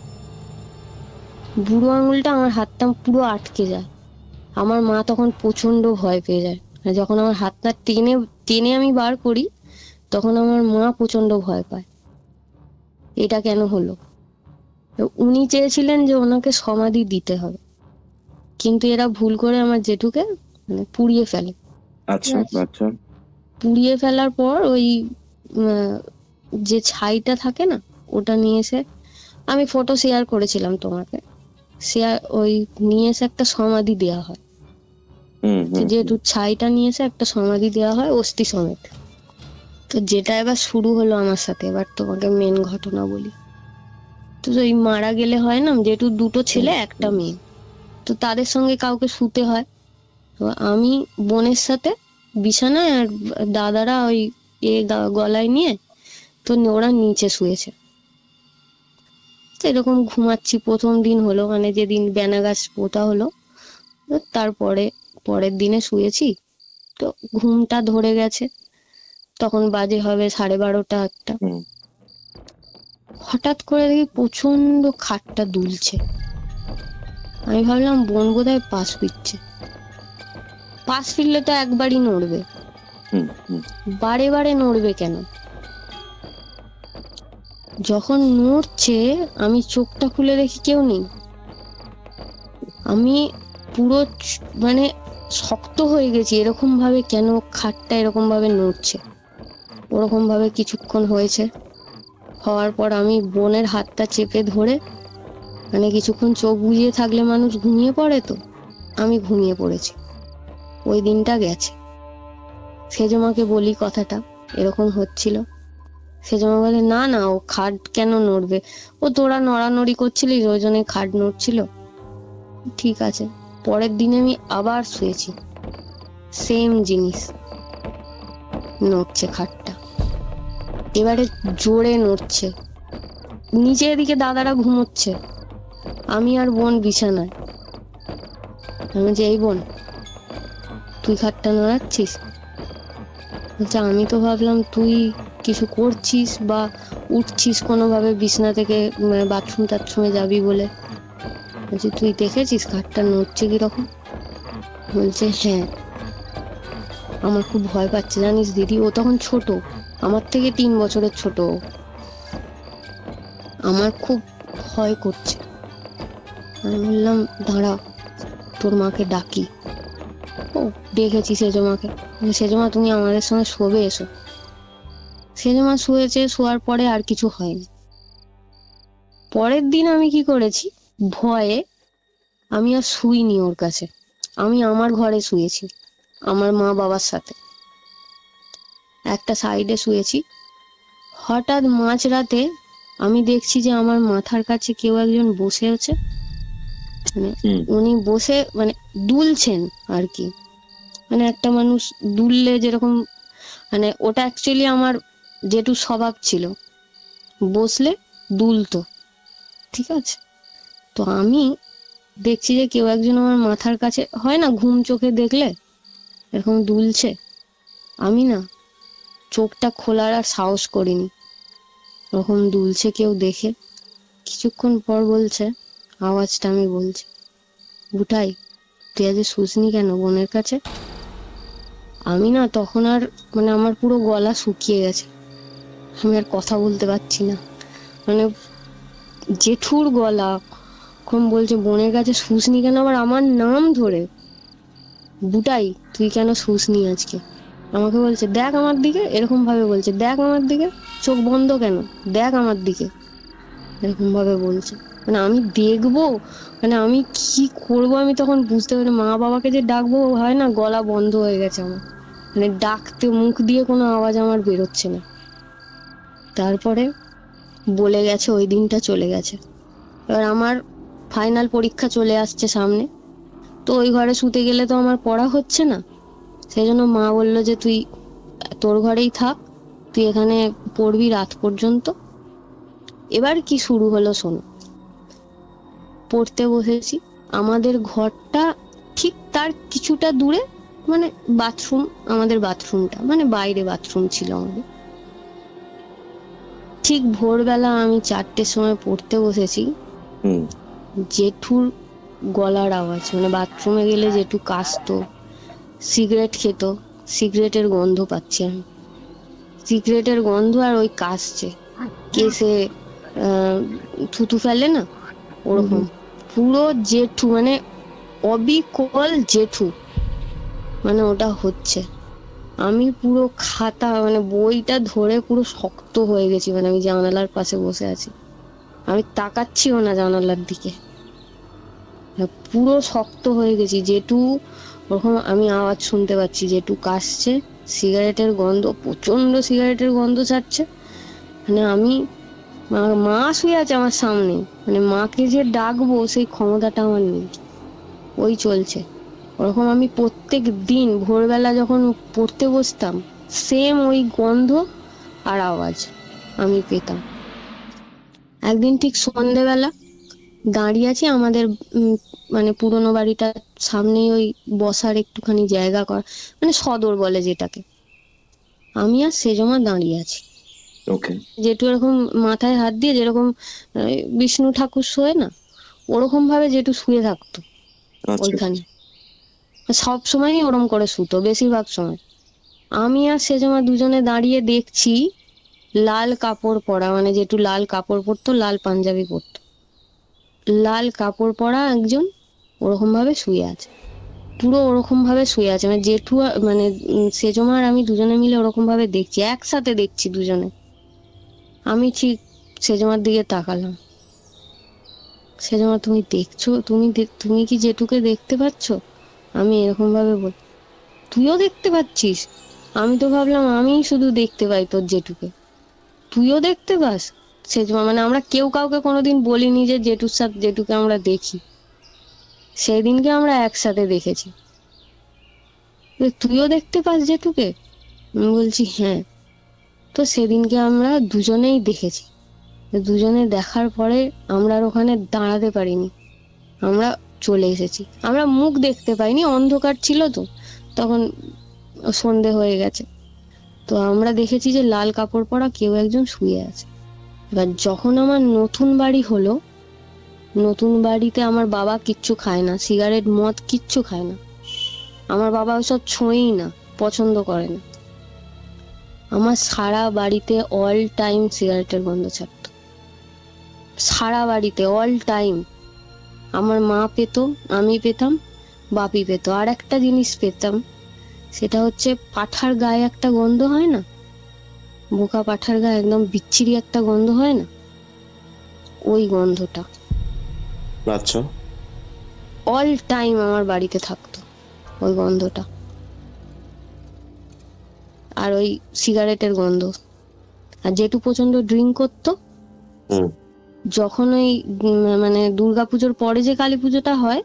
বুড়ো আঙুলটা আমার হাতটা পুরো আটকে যায়। আমার মা তখন প্রচন্ড ভয় পেয়ে যায়। আর যখন আমার হাতটা টেনে টেনে আমি বার করি, তখন আমার মা প্রচন্ড ভয় পায়। এটা কেন হলো? উনি চেয়েছিলেন যে ওনাকে সমাধি দিতে হবে, কিন্তু এরা ভুল করে আমার জেঠুকে মানে পুড়িয়ে ফেলে। আচ্ছা আচ্ছা। পুড়িয়ে ফেলার পর ওই যে ছাইটা থাকে না, ওটা নিয়ে এসে, আমি ফটো শেয়ার করেছিলাম তোমাকে, শেয়ার ওই নিয়ে এসে একটা সমাধি দেওয়া হয়। যেহেতু ছাইটা নিয়ে এসে একটা সমাধি দেওয়া হয় অস্থি সমেত। তো যেটা এবার শুরু হলো আমার সাথে, এবার তোমাকে মেন ঘটনা বলি। তো ওই মারা গেলে হয় না, যেহেতু দুটো ছেলে একটা মেয়ে, তো তাদের সঙ্গে কাউকে শুতে হয়। তো আমি বোনের সাথে বিছানায়, আর দাদারা ওই গলায় নিয়ে, তো ওরা নিচে শুয়েছে। তো এরকম ঘুমাচ্ছি, প্রথম দিন হলো, মানে যেদিন বেনা গাছ পোতা হলো, তারপরে পরের দিনে শুয়েছি। তো ঘুমটা ধরে গেছে, তখন বাজে হবে 12:30 একটা। হঠাৎ করে দেখি প্রচন্ড খাটটা দুলছে। আমি ভাবলাম বোন বোধহয় পাশ ফিরছে। পাশ ফিরলে তো একবারই নড়বে, বারে বারে নড়বে কেন? যখন নড়ছে আমি চোখটা খুলে দেখি কেউ নেই। আমি পুরো মানে শক্ত হয়ে গেছি, এরকম ভাবে কেন খাটটা এরকম ভাবে নড়ছে। ওরকম ভাবে কিছুক্ষণ হয়েছে, হওয়ার পর আমি বোনের হাতটা চেপে ধরে, মানে কিছুক্ষণ চোখ বুজিয়ে থাকলে মানুষ ঘুমিয়ে পড়ে, তো আমি ঘুমিয়ে পড়েছি। ওই দিনটা গেছে। সেজমাকে বলি কথাটা এরকম হচ্ছিল, সেজমা বলে না না, ও খাট কেন নড়বে, ও তোরা নড়ানড়ি করছিলিস ওই জন্য খাট নড়ছিল। ঠিক আছে। পরের দিনে আমি আবার শুয়েছি, সেম জিনিস, নড়ছে খাটটা, এবারে জোরে নড়ছে। নিচের দিকে দাদারা ঘুমোচ্ছে, আমি আর বোন বিছানায়। আমি যে এই বোন, তুই খাটটা নড়াচ্ছিস? বলছে আমি তো ভাবলাম তুই কিছু করছিস বা উঠছিস কোনোভাবে বিছানা থেকে, বাথরুম টাথরুমে যাবি বলে। বলছি তুই দেখেছিস খাটটা নড়ছে কিরকম? বলছে হ্যাঁ। আমার খুব ভয় পাচ্ছে জানিস দিদি। ও তখন ছোট, আমার থেকে 3 বছরের ছোট। আমার খুব ভয় করছে। আমি বললাম দাঁড়া, তোর মাকে ডাকি। ও দেখেছি সেজমাকে। সেজমা তুমি আমাদের সঙ্গে শোবে, এসো। সেজমা শুয়েছে, শোয়ার পরে আর কিছু হয়নি। পরের দিন আমি কি করেছি, ভয়ে আমি আর শুইনি ওর কাছে, আমি আমার ঘরে শুয়েছি আমার মা বাবার সাথে, একটা সাইডে শুয়েছি। হঠাৎ মাঝরাতে আমি দেখছি যে আমার মাথার কাছে কেউ একজন বসে আছে, মানে উনি বসে মানে দুলছেন আর কি, মানে একটা মানুষ দুললে যেরকম, মানে ওটা অ্যাকচুয়ালি আমার যেটু স্বভাব ছিল, বসলে দুলতো, ঠিক আছে। তো আমি দেখছি যে কেউ একজন আমার মাথার কাছে, হয় না ঘুম চোখে দেখলে এরকম দুলছে। আমি না চোখটা খোলার আর সাহস করিনি, ওরকম দুলছে কেউ দেখে। কিছুক্ষণ পর বলছে, আওয়াজটা আমি বলছি, বুটাই তুই আজ শুসনি কেন বোনের কাছে? আমি না তখন আর, মানে আমার পুরো গলা শুকিয়ে গেছে, আমি আর কথা বলতে পারছি না। মানে জেঠুর গলা, কম বলছে বোনের কাছে শুসনি কেন, আবার আমার নাম ধরে, বুটাই তুই কেন শুসনি আজকে? আমাকে বলছে দেখ আমার দিকে, এরকম ভাবে বলছে, দেখ আমার দিকে, চোখ বন্ধ কেন, দেখ আমার দিকে, এরকম ভাবে বলছে। মানে আমি দেখবো, মানে আমি কি করব আমি তখন বুঝতে পারি। মা বাবাকে যে ডাকবো, হয় না, গলা বন্ধ হয়ে গেছে আমার, মানে ডাকতে মুখ দিয়ে কোনো আওয়াজ আমার বেরোচ্ছে না। তারপরে বলে গেছে, ওই দিনটা চলে গেছে। এবার আমার ফাইনাল পরীক্ষা চলে আসছে সামনে, তো ওই ঘরে শুতে গেলে তো আমার পড়া হচ্ছে না, সেই জন্য মা বললো যে তুই তোর ঘরেই থাক, তুই এখানে পড়বি রাত পর্যন্ত। এবার কি শুরু হলো শোনো। পড়তে বসেছি, আমাদের ঘরটা ঠিক তার কিছুটা দূরে মানে বাথরুম, আমাদের বাথরুমটা মানে বাইরে বাথরুম ছিল আমাদের। ঠিক ভোরবেলা আমি 4টের সময় পড়তে বসেছি, হুম জেঠুর গলার আওয়াজ, মানে বাথরুমে গেলে জেঠু কাশতো, সিগারেট খেত, সিগারেটের গন্ধ পাচ্ছি আমি, সিগারেটের গন্ধ আর ওই কাশছে, কেসে থুতু ফেলে না ওরকম, পুরো জেঠু মানে অবিকল জেঠু, মানে ওটা হচ্ছে। আমি পুরো খাতা মানে বইটা ধরে পুরো শক্ত হয়ে গেছি, মানে আমি জানালার পাশে বসে আছি, আমি তাকাচ্ছিও না জানালার দিকে, পুরো শক্ত হয়ে গেছি। জেঠু ওরকম আমি আওয়াজ শুনতে পাচ্ছি, জেঠু কাশছে, সিগারেটের গন্ধ, প্রচন্ড সিগারেটের গন্ধ ছাড়ছে। মানে আমি মা শুয়ে আছে আমার সামনে, মানে মাকে যে ডাকবো সেই ক্ষমতাটা আমার নেই, ওই চলছে ওরকম। আমি প্রত্যেক দিন ভোরবেলা যখন পড়তে বসতাম সেম ওই গন্ধ আর আওয়াজ আমি পেতাম। একদিন ঠিক সন্ধ্যেবেলা দাঁড়িয়ে আছি আমাদের মানে পুরোনো বাড়িটার সামনেই ওই বসার একটুখানি জায়গা করা, মানে সদর বলে যেটাকে, আমি আর সেজমা দাঁড়িয়ে আছি। ওকে জেঠু এরকম মাথায় হাত দিয়ে যেরকম বিষ্ণু ঠাকুর শোয় না, ওরকম ভাবে জেঠু শুয়ে থাকতো আচ্ছা ওইখানে, সব সময়ই ওরম করে শুতো বেশিরভাগ সময়। আমি আর সেজমা দুজনে দাঁড়িয়ে দেখছি, লাল কাপড় পরা, মানে জেঠু লাল কাপড় পরতো, লাল পাঞ্জাবি পরতো, লাল কাপড় পরা একজন ওরকম ভাবে শুয়ে আছে, পুরো ওরকম ভাবে শুয়ে আছে, মানে জেঠু মানে সেজমা আর আমি দুজনে মিলে ওরকম ভাবে দেখছি, একসাথে দেখছি দুজনে। আমি ঠিক সেজমার দিকে তাকালাম, সেজমা তুমি দেখছো, তুমি কি জেঠুকে দেখতে পাচ্ছ? আমি এরকম ভাবে বল, তুইও দেখতে পাচ্ছিস? আমি তো ভাবলাম আমিই শুধু দেখতে পাই তোর জেঠুকে, তুইও দেখতে পাস? সেজমা মানে আমরা কেউ কাউকে কোনোদিন বলিনি যে জেঠুর সাথে জেঠুকে আমরা দেখি, সেদিনকে আমরা একসাথে দেখেছি। তুইও দেখতে পাস জেঠুকে? আমি বলছি হ্যাঁ। তো সেদিনকে আমরা দুজনেই দেখেছি, দুজনে দেখার পরে আমরা আর ওখানে দাঁড়াতে পারিনি, আমরা চলে এসেছি। আমরা মুখ দেখতে পাইনি, অন্ধকার ছিল তো তখন, সন্ধে হয়ে গেছে। তো আমরা দেখেছি যে লাল কাপড় পরা কেউ একজন শুয়ে আছে। এবার যখন আমার নতুন বাড়ি হলো, নতুন বাড়িতে আমার বাবা কিচ্ছু খায় না, সিগারেট মদ কিচ্ছু খায় না, আমার বাবা ওসব ছোঁয়ই না, পছন্দ করে না। আমার সারা বাড়িতে অল টাইম সিগারেটের গন্ধ ছাড়তো, সারা বাড়িতে অল টাইম। আমার মা পেত, আমি পেতাম, বাপি পেত। আর একটা জিনিস পেতাম, সেটা হচ্ছে পাঠার গায়ে একটা গন্ধ হয় না, বোকা পাঠার গায়ে একদম বিচ্ছিরি একটা গন্ধ হয় না, ওই গন্ধটা আচ্ছা অল টাইম আমার বাড়িতে থাকতো, ওই গন্ধটা। আর ওই সিগারেটের গন্ধ। আর যেটু প্রচন্ড ড্রিঙ্ক করতো, হুম যখন ওই মানে দুর্গাপুজোর পরে যে কালী পুজোটা হয়,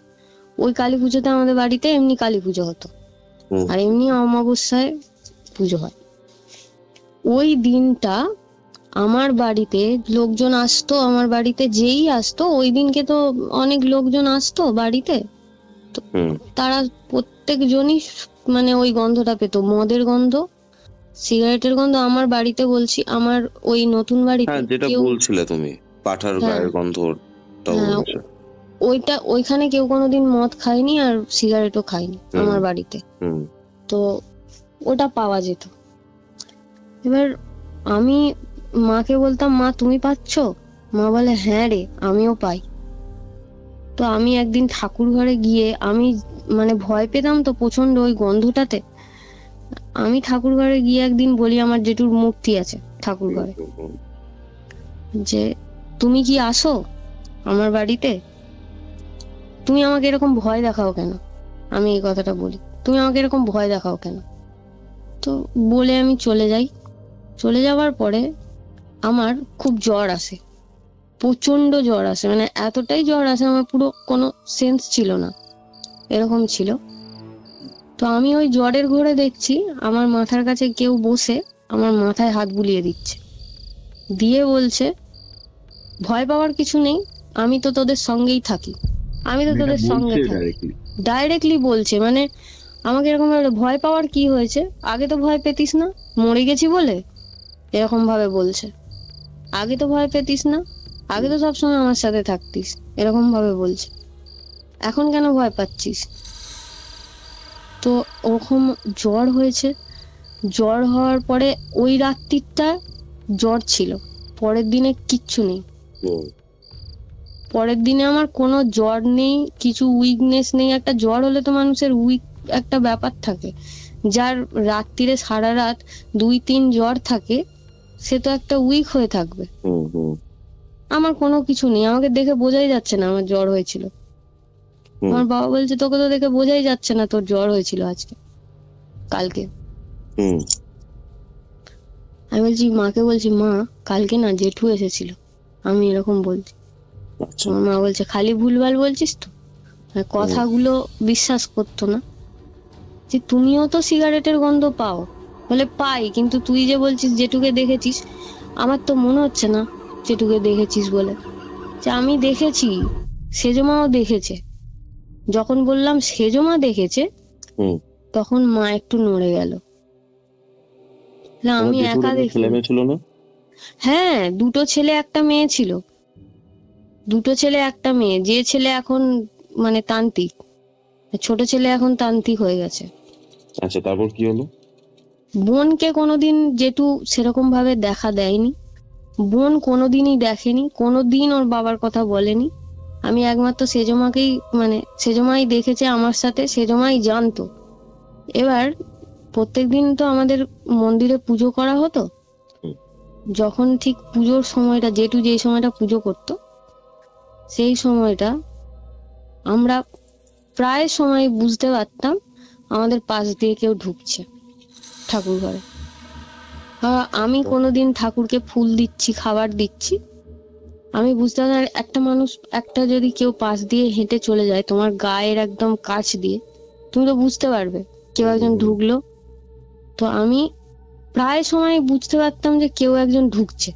ওই কালী পুজোতে আমাদের বাড়িতে এমনি কালী পুজো হতো, হুম আর এমনি অমাবস্যায় পুজো হয়। ওই দিনটা আমার বাড়িতে লোকজন আসতো, আমার বাড়িতে যেই আসতো ওই দিনকে তো অনেক লোকজন আসতো বাড়িতে, তো হুম তারা প্রত্যেকজনই মানে ওই গন্ধটা পেতো, মদের গন্ধ, সিগারেটের গন্ধ। আমার বাড়িতে বলছি, আমার ওই নতুন বাড়িতে হ্যাঁ যেটা কেউ, বলছিলে তুমি পাঠার হ্যাঁ গায়ের গন্ধটাও হ্যাঁ, বলেছে। ওইটা ওইখানে কেউ কোনোদিন মদ খায়নি আর সিগারেটও খায়নি আমার বাড়িতে, হুম তো ওটা পাওয়া যেত। এবার আমি মাকে বলতাম, মা তুমি পাচ্ছ? মা বলে হ্যাঁ রে, আমিও পাই। তো আমি একদিন ঠাকুর ঘরে গিয়ে, আমি মানে ভয় পেতাম তো প্রচন্ড ওই গন্ধটাতে, আমি ঠাকুর ঘরে গিয়ে একদিন বলি, আমার জেঠুর মূর্তি আছে ঠাকুর ঘরে, যে তুমি কি আসো আমার বাড়িতে? তুমি আমাকে এরকম ভয় দেখাও কেন? আমি এই কথাটা বলি, তুমি আমাকে এরকম ভয় দেখাও কেন? তো বলে আমি চলে যাই। চলে যাওয়ার পরে আমার খুব জ্বর আসে, প্রচন্ড জ্বর আসে, মানে এতটাই জ্বর আসে আমার পুরো কোনো সেন্স ছিল না, এরকম ছিল। তো আমি ওই জ্বরের ঘোরে দেখছি আমার মাথার কাছে কেউ বসে আমার মাথায় হাত বুলিয়ে দিচ্ছে, দিয়ে বলছে ভয় পাওয়ার কিছু নেই, আমি তো তোদের সঙ্গেই থাকি, আমি তো তোদের সঙ্গে থাকি। ডাইরেক্টলি বলছে, মানে আমাকে এরকম ভাবে ভয় পাওয়ার কি হয়েছে, আগে তো ভয় পেতিস না, মরে গেছি বলে এরকম ভাবে বলছে। আগে তো ভয় পেতিস না, আগে তো সবসময় আমার সাথে থাকতিস, এরকম ভাবে বলছে। এখন কেন ভয় পাচ্ছিস? তো ওরকম জ্বর হয়েছে। জ্বর হওয়ার পরে ওই রাত্রিটা জ্বর ছিল, পরের দিনে কিচ্ছু নেই। পরের দিনে আমার কোনো জ্বর নেই, কিছু উইকনেস নেই। একটা জ্বর হলে তো মানুষের উইক একটা ব্যাপার থাকে, যার রাত্রিরে সারা রাত 2-3 জ্বর থাকে সে তো একটা উইক হয়ে থাকবে। আমার কোনো কিছু নেই, আমাকে দেখে বোঝাই যাচ্ছে না আমার জ্বর হয়েছিল। আমার বাবা বলছে তোকে তো দেখে বোঝাই যাচ্ছে না তোর জ্বর হয়েছিল আজকে কালকে। আমি বলছি মাকে, বলছি মা কালকে না জেঠু এসেছিল, আমি এরকম বলছি। আমার মা বলছে খালি ভুলভাল বলছিস তো। কথাগুলো বিশ্বাস করতো না, যে তুমিও তো সিগারেটের গন্ধ পাও। বলে পাই, কিন্তু তুই যে বলছিস জেঠুকে দেখেছিস, আমার তো মনে হচ্ছে না জেঠুকে দেখেছিস বলে। যে আমি দেখেছি, সেজমাও দেখেছে। যখন বললাম সেজমা দেখেছে, তখন মা একটু নড়ে গেল। আমি একা দেখি। হ্যাঁ, 2 ছেলে 1 মেয়ে ছিল। 2 ছেলে 1 মেয়ে। যে ছেলে এখন মানে তান্ত্রিক, ছোট ছেলে এখন তান্ত্রিক হয়ে গেছে। আচ্ছা, তারপর কি হলো? বোনকে কোনোদিন জেঠু সেরকম ভাবে দেখা দেয়নি। বোন কোনোদিনই দেখেনি, কোনোদিন ওর বাবার কথা বলেনি। আমি একমাত্র সেজমাকেই, মানে সেজমাই দেখেছে আমার সাথে, সেজমাই জানতো। এবার প্রত্যেকদিন তো আমাদের মন্দিরে পুজো করা হতো। যখন ঠিক পুজোর সময়টা, জেঠু যেই সময়টা পুজো করতো, সেই সময়টা আমরা প্রায় সময় বুঝতে পারতাম আমাদের পাশ দিয়ে কেউ ঢুকছে ঠাকুর ঘরে। আমি কোনোদিন ঠাকুরকে ফুল দিচ্ছি, খাবার দিচ্ছি, আমি বুঝতে পারি একটা মানুষ, একটা যদি কেউ পাশ দিয়ে হেঁটে চলে যায় তোমার গায়ের একদম কাছ দিয়ে, তুমি তো বুঝতে পারবে কেউ একজন ঢুকলো। তো আমি প্রায় সময় বুঝতে পারতাম যে কেউ একজন ঢুকছে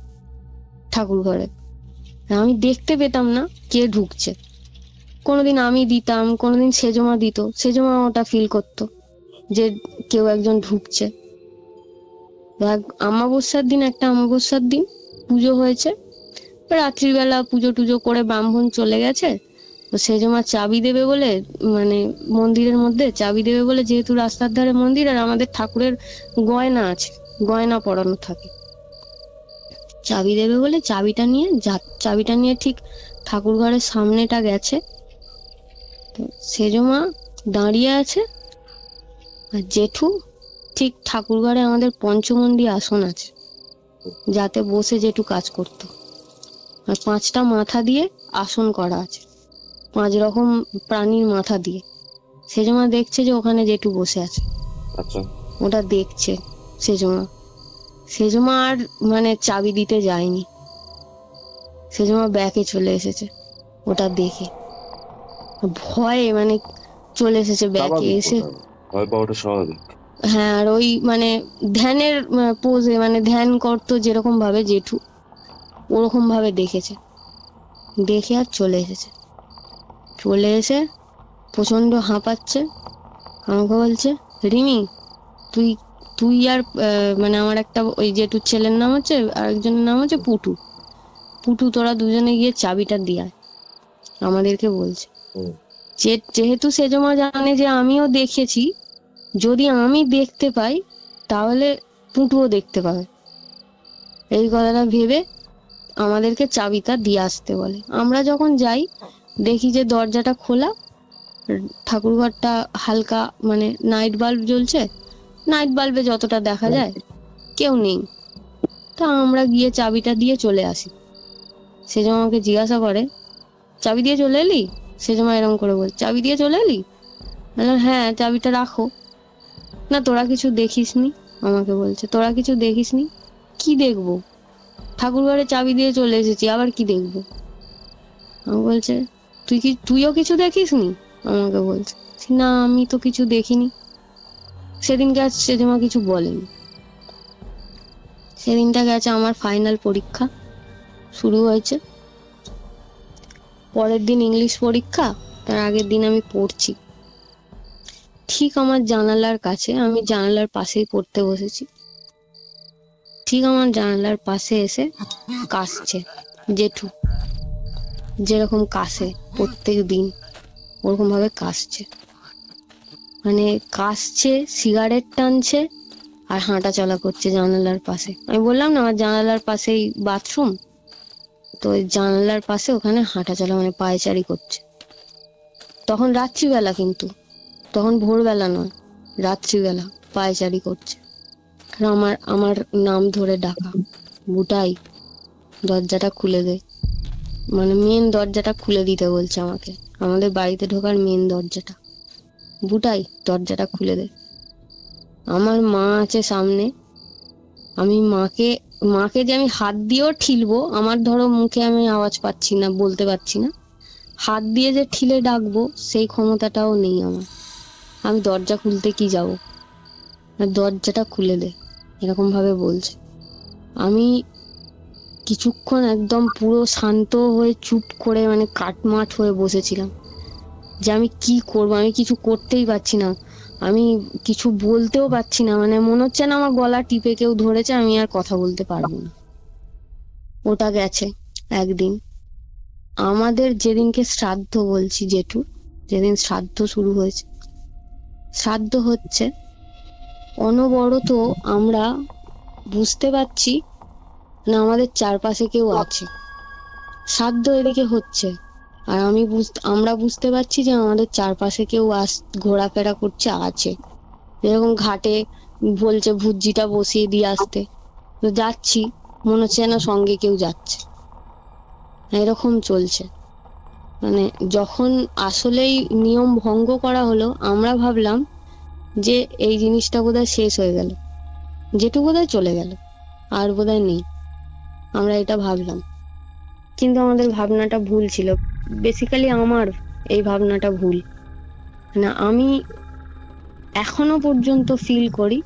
ঠাকুর ঘরে। আমি দেখতে পেতাম না কে ঢুকছে। কোনোদিন আমি দিতাম, কোনোদিন সেজমা দিত, সেজমা ওটা ফিল করতো যে কেউ একজন ঢুকছে। অমাবস্যার দিন, একটা অমাবস্যার দিন পুজো হয়েছে, রাত্রিবেলা পুজো টুজো করে ব্রাহ্মণ চলে গেছে। তো সেজমা চাবি দেবে বলে, মানে মন্দিরের মধ্যে চাবি দেবে বলে, যেহেতু রাস্তার ধারে মন্দির আর আমাদের ঠাকুরের গয়না আছে, গয়না পরানো থাকে, চাবি দেবে বলে চাবিটা নিয়ে ঠিক ঠাকুর ঘরের সামনেটা গেছে। তো সেজমা দাঁড়িয়ে আছে, আর জেঠু ঠিক ঠাকুর ঘরে আমাদের পঞ্চমন্ডি আসন আছে, যাতে বসে জেঠু কাজ করতো। আর 5টা মাথা দিয়ে আসন করা আছে, 5 রকম প্রাণীর মাথা দিয়ে। সেজমা দেখছে যে ওখানে জেঠু বসে আছে। আচ্ছা, ওটা দেখছে সেজমা আর মানে চাবি দিতে যায়নি, সেজমা ব্যাকে চলে এসেছে। ওটা দেখে ভয়ে মানে চলে এসেছে ব্যাকে এসে। ভয় পাওয়াটা স্বাভাবিক। হ্যাঁ, আর ওই মানে ধ্যানের পোজে, মানে ধ্যান করতো যেরকম ভাবে জেঠু, ওরকম ভাবে দেখেছে। দেখে আর চলে এসেছে। চলে এসে প্রচন্ড হাঁপাচ্ছে, আমাকে বলছে রিমি তুই তুই আর মানে আমার একটা ওই জেঠুর ছেলের নাম হচ্ছে, আরেকজনের নাম হচ্ছে পুটু, তোরা দুজনে গিয়ে চাবিটা দিয়ে আয়। আমাদেরকে বলছে। যেহেতু সেজমা জানে যে আমিও দেখেছি, যদি আমি দেখতে পাই তাহলে পুটুও দেখতে পাবে, এই কথাটা ভেবে আমাদেরকে চাবিটা দিয়ে আসতে বলে। আমরা যখন যাই দেখি যে দরজাটা খোলা, ঠাকুরঘরটা হালকা মানে নাইট বাল্ব জ্বলছে, নাইট বাল্বে যতটা দেখা যায়, কেউ নেই। তা আমরা গিয়ে চাবিটা দিয়ে চলে আসি। সেজমা আমাকে জিজ্ঞাসা করে চাবি দিয়ে চলে এলি? সেজমা এরকম করে বল, চাবি দিয়ে চলে এলি? বললাম হ্যাঁ, চাবিটা রাখো। না তোরা কিছু দেখিসনি? আমাকে বলছে তোরা কিছু দেখিসনি? কি দেখবো, ঠাকুর ঘরে চাবি দিয়ে চলে এসেছি, আবার কি দেখবো? আমাকে বলছে তুইও কিছু দেখিসনি? আমাকে বলছে না আমি তো কিছু দেখিনি। সেদিনকে আজ সেজমা কিছু বলেনি। সেদিনটা গেছে আমার ফাইনাল পরীক্ষা শুরু হয়েছে, পরের দিন ইংলিশ পরীক্ষা, তার আগের দিন আমি পড়ছি। ঠিক আমার জানালার কাছে, আমি জানালার পাশেই পড়তে বসেছি, ঠিক আমার জানালার পাশে এসে কাশছে জেঠু, যেরকম কাশে প্রত্যেক দিন ওরকম ভাবে কাশছে, মানে কাশছে, সিগারেট টানছে আর হাঁটা চলা করছে জানালার পাশে। আমি বললাম না আমার জানালার পাশেই বাথরুম, তো ওই জানালার পাশে ওখানে হাঁটা চলা মানে পায়চারি করছে। তখন রাত্রিবেলা, কিন্তু তখন ভোরবেলা নয়, রাত্রিবেলা পায়চারি করছে। আর আমার নাম ধরে ডাকা, বুটাই দরজাটা খুলে দে, মানে মেন দরজাটা খুলে দিতে বলছে আমাকে, আমাদের বাড়িতে ঢোকার মেন দরজাটা। বুটাই দরজাটা খুলে দে। আমার মা আছে সামনে, আমি মাকে যে আমি হাত দিয়েও ঠেলবো, আমার ধরো মুখে আমি আওয়াজ পাচ্ছি না, বলতে পারছি না, হাত দিয়ে যে ঠেলে ডাকবো সেই ক্ষমতাটাও নেই আমার। আমি দরজা খুলতে কি যাব, দরজাটা খুলে দে, এরকম ভাবে বলছে। আমি কিছুক্ষণ একদম পুরো শান্ত হয়ে চুপ করে মানে কাটমাট হয়ে বসেছিলাম যে আমি কি করব, আমি কিছু করতেই পারছি না, আমি কিছু বলতেও পারছি না, মানে মনে হচ্ছে না আমার গলা টিপে কেউ ধরেছে, আমি আর কথা বলতে পারবো না। ওটা গেছে একদিন। আমাদের যেদিনকে শ্রাদ্ধ বলছি জেঠু, যেদিন শ্রাদ্ধ শুরু হয়েছে, শ্রাদ্ধ হচ্ছে, অনবরত আমরা বুঝতে পারছি না আমাদের চারপাশে কেউ আছে। শ্রাদ্ধ এদিকে হচ্ছে আর আমরা বুঝতে পারছি যে আমাদের চারপাশে কেউ ঘোরাফেরা করছে, আছে। যেরকম ঘাটে বলছে ভুজিটা বসিয়ে দিয়ে আসতে, তো যাচ্ছি, মনে হচ্ছে না সঙ্গে কেউ যাচ্ছে, এরকম চলছে। মানে যখন আসলেই নিয়ম ভঙ্গ করা হলো, আমরা ভাবলাম যে এই জিনিসটা বোধহয় শেষ হয়ে গেল, যেটু বোধহয় চলে গেল, আর বোধহয় নেই, আমরা এটা ভাবলাম। কিন্তু আমাদের ভাবনাটা ভুল ছিল, বেসিক্যালি আমার এই ভাবনাটা ভুল। না, আমি এখনো পর্যন্ত ফিল করি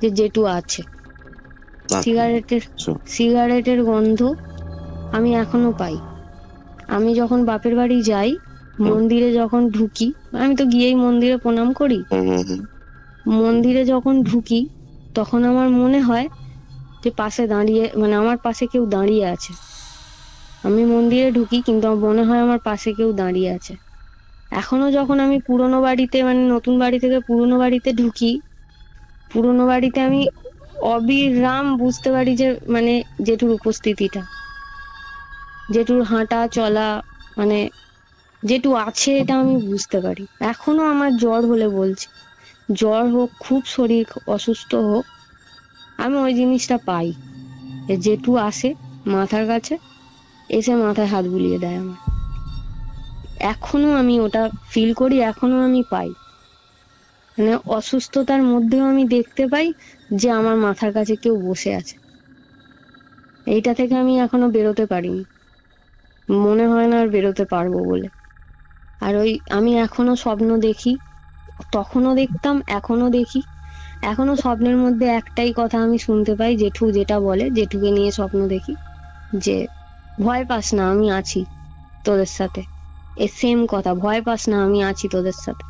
যে জেঠু আছে। সিগারেটের গন্ধ আমি এখনো পাই। আমি যখন বাপের বাড়ি যাই, মন্দিরে যখন ঢুকি, আমি তো গিয়েই মন্দিরে প্রণাম করি, মন্দিরে যখন ঢুকি তখন আমার মনে হয় যে পাশে দাঁড়িয়ে, মানে আমার পাশে কেউ দাঁড়িয়ে আছে। আমি মন্দিরে ঢুকি কিন্তু আমার মনে হয় আমার পাশে কেউ দাঁড়িয়ে আছে। এখনো যখন আমি পুরোনো বাড়িতে, মানে নতুন বাড়ি থেকে পুরোনো বাড়িতে ঢুকি, পুরোনো বাড়িতে আমি অবিরাম বুঝতে পারি যে মানে জেঠুর উপস্থিতিটা, জেঠুর হাঁটা চলা, মানে জেঠু আছে এটা আমি বুঝতে পারি। এখনো আমার জ্বর হলে, বলছি জ্বর হোক, খুব শরীর অসুস্থ হোক, আমি ওই জিনিসটা পাই, জেঠু আসে মাথার কাছে, এসে মাথায় হাত বুলিয়ে দেয় আমার। এখনো আমি ওটা ফিল করি, এখনো আমি পাই, মানে অসুস্থতার মধ্যেও আমি দেখতে পাই যে আমার মাথার কাছে কেউ বসে আছে। এইটা থেকে আমি এখনো বেরোতে পারিনি, মনে হয় না আর বেরোতে পারবো বলে। আর আমি এখনো স্বপ্ন দেখি, তখনও দেখতাম, এখনো দেখি। এখনো স্বপ্নের মধ্যে একটাই কথা আমি শুনতে পাই, জেঠু যেটা বলে, জেঠুকে নিয়ে স্বপ্ন দেখি যে ভয় পাস না, আমি আছি তোদের সাথে। এই সেম কথা, ভয় পাস না, আমি আছি তোদের সাথে।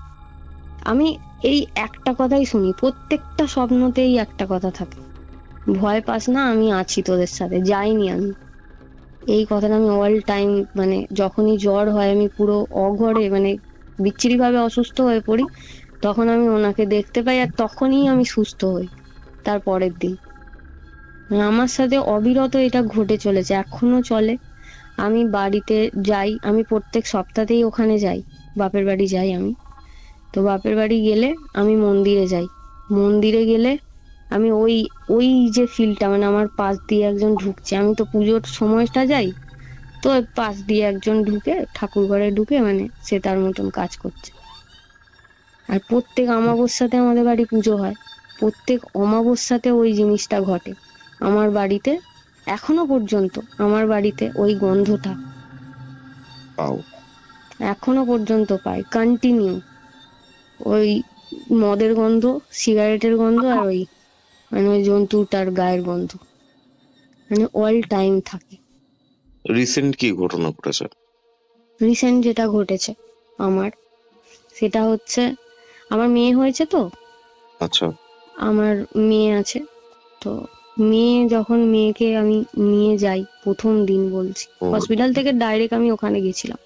আমি এই একটা কথাই শুনি, প্রত্যেকটা স্বপ্নতেই একটা কথা থাকে, ভয় পাস না, আমি আছি তোদের সাথে, যাইনি আমি। এই কথাটা আমি অল টাইম, মানে যখনই জ্বর হয়, আমি পুরো অঘরে মানে বিচ্ছিরি ভাবে অসুস্থ হয়ে পড়ি, তখন আমি ওনাকে দেখতে পাই আর তখনই আমি সুস্থ হই তার পরের দিন। আমার সাথে অবিরত এটা ঘটে চলেছে, এখনো চলে। আমি বাড়িতে যাই, আমি প্রত্যেক সপ্তাহতেই ওখানে যাই, বাপের বাড়ি যাই আমি। তো বাপের বাড়ি গেলে আমি মন্দিরে যাই, মন্দিরে গেলে আমি ওই যে ফিলটা, মানে আমার পাশ দিয়ে একজন ঢুকছে, আমি তো পুজোর সময়টা যাই, তো পাশ দিয়ে একজন ঢুকে ঠাকুর ঘরে ঢুকে, মানে সে তার মতন কাজ করছে। আর প্রত্যেক অমাবস্যাতে আমাদের বাড়ি পুজো হয়, প্রত্যেক অমাবস্যাতে ওই জিনিসটা ঘটে আমার বাড়িতে। এখনো পর্যন্ত আমার বাড়িতে ওই গন্ধটা এখনো পর্যন্ত পাই, কন্টিনিউ। ওই মদের গন্ধ, সিগারেটের গন্ধ, আর ওই মানে ওই জন্তুটার গায়ের গন্ধ, মানে অল টাইম থাকে। রিসেন্ট কি ঘটনা ঘটেছে? রিসেন্ট যেটা ঘটেছে আমার, সেটা হচ্ছে আমার মেয়ে হয়েছে তো, আচ্ছা। আমার মেয়ে আছে তো। যখন মেয়েকে আমি নিয়ে যাই, প্রথম দিন বলছি, হসপিটাল থেকে ডাইরেক্ট আমি ওখানে গেছিলাম।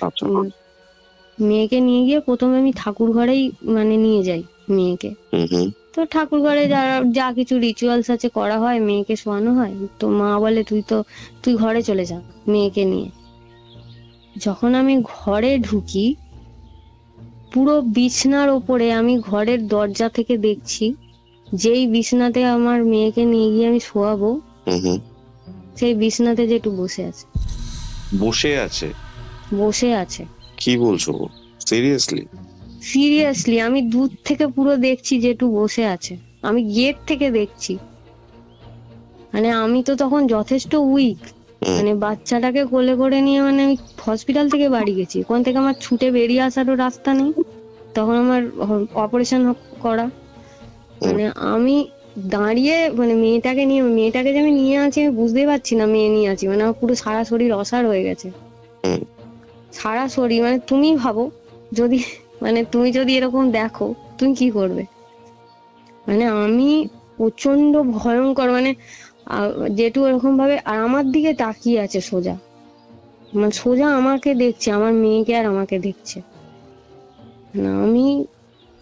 আচ্ছা। মেয়েকে নিয়ে গিয়ে প্রথমে আমি ঠাকুর ঘরেই মানে নিয়ে যাই মেয়েকে। তো ঠাকুর ঘরে যা কিছু রিচুয়ালস আছে করা হয়, মেয়েকে শোয়ানো হয়। তো মা বলে তুই ঘরে চলে যা মেয়েকে নিয়ে। যখন আমি ঘরে ঢুকি, পুরো বিছনার ওপরে, আমি ঘরের দরজা থেকে দেখছি, যেই বিছনাতে আমার মেয়েকে নিয়ে গিয়ে আমি শোয়াবো, সেই বিছনাতে জেঠু বসে আছে। বসে আছে? বসে আছে। কি বলছো? সিরিয়াসলি আমি দূর থেকে পুরো দেখছি জেঠু বসে আছে, আমি গেট থেকে দেখছি। মানে আমি তো তখন যথেষ্ট উইক, মানে বাচ্চাটাকে কোলে করে নিয়ে মানে আমি হসপিটাল থেকে বাড়ি গেছি, ওখান থেকে আমার ছুটে বেরিয়ে আসারও রাস্তা নেই, তখন আমার অপারেশন করা। মানে আমি দাঁড়িয়ে, মানে মেয়েটাকে যে আমি নিয়ে আছি আমি বুঝতেই পারছি না মেয়ে নিয়ে আছি, মানে আমার পুরো সারা শরীর অসাড় হয়ে গেছে, সারা শরীর। মানে তুমি ভাবো, তুমি যদি এরকম দেখো তুমি কি করবে। মানে আমি প্রচন্ড ভয়ঙ্কর, মানে জেঠু এরকম ভাবে আর আমার দিকে তাকিয়ে আছে সোজা, মানে সোজা আমাকে দেখছে, আমার মেয়েকে আর আমাকে দেখছে। না আমি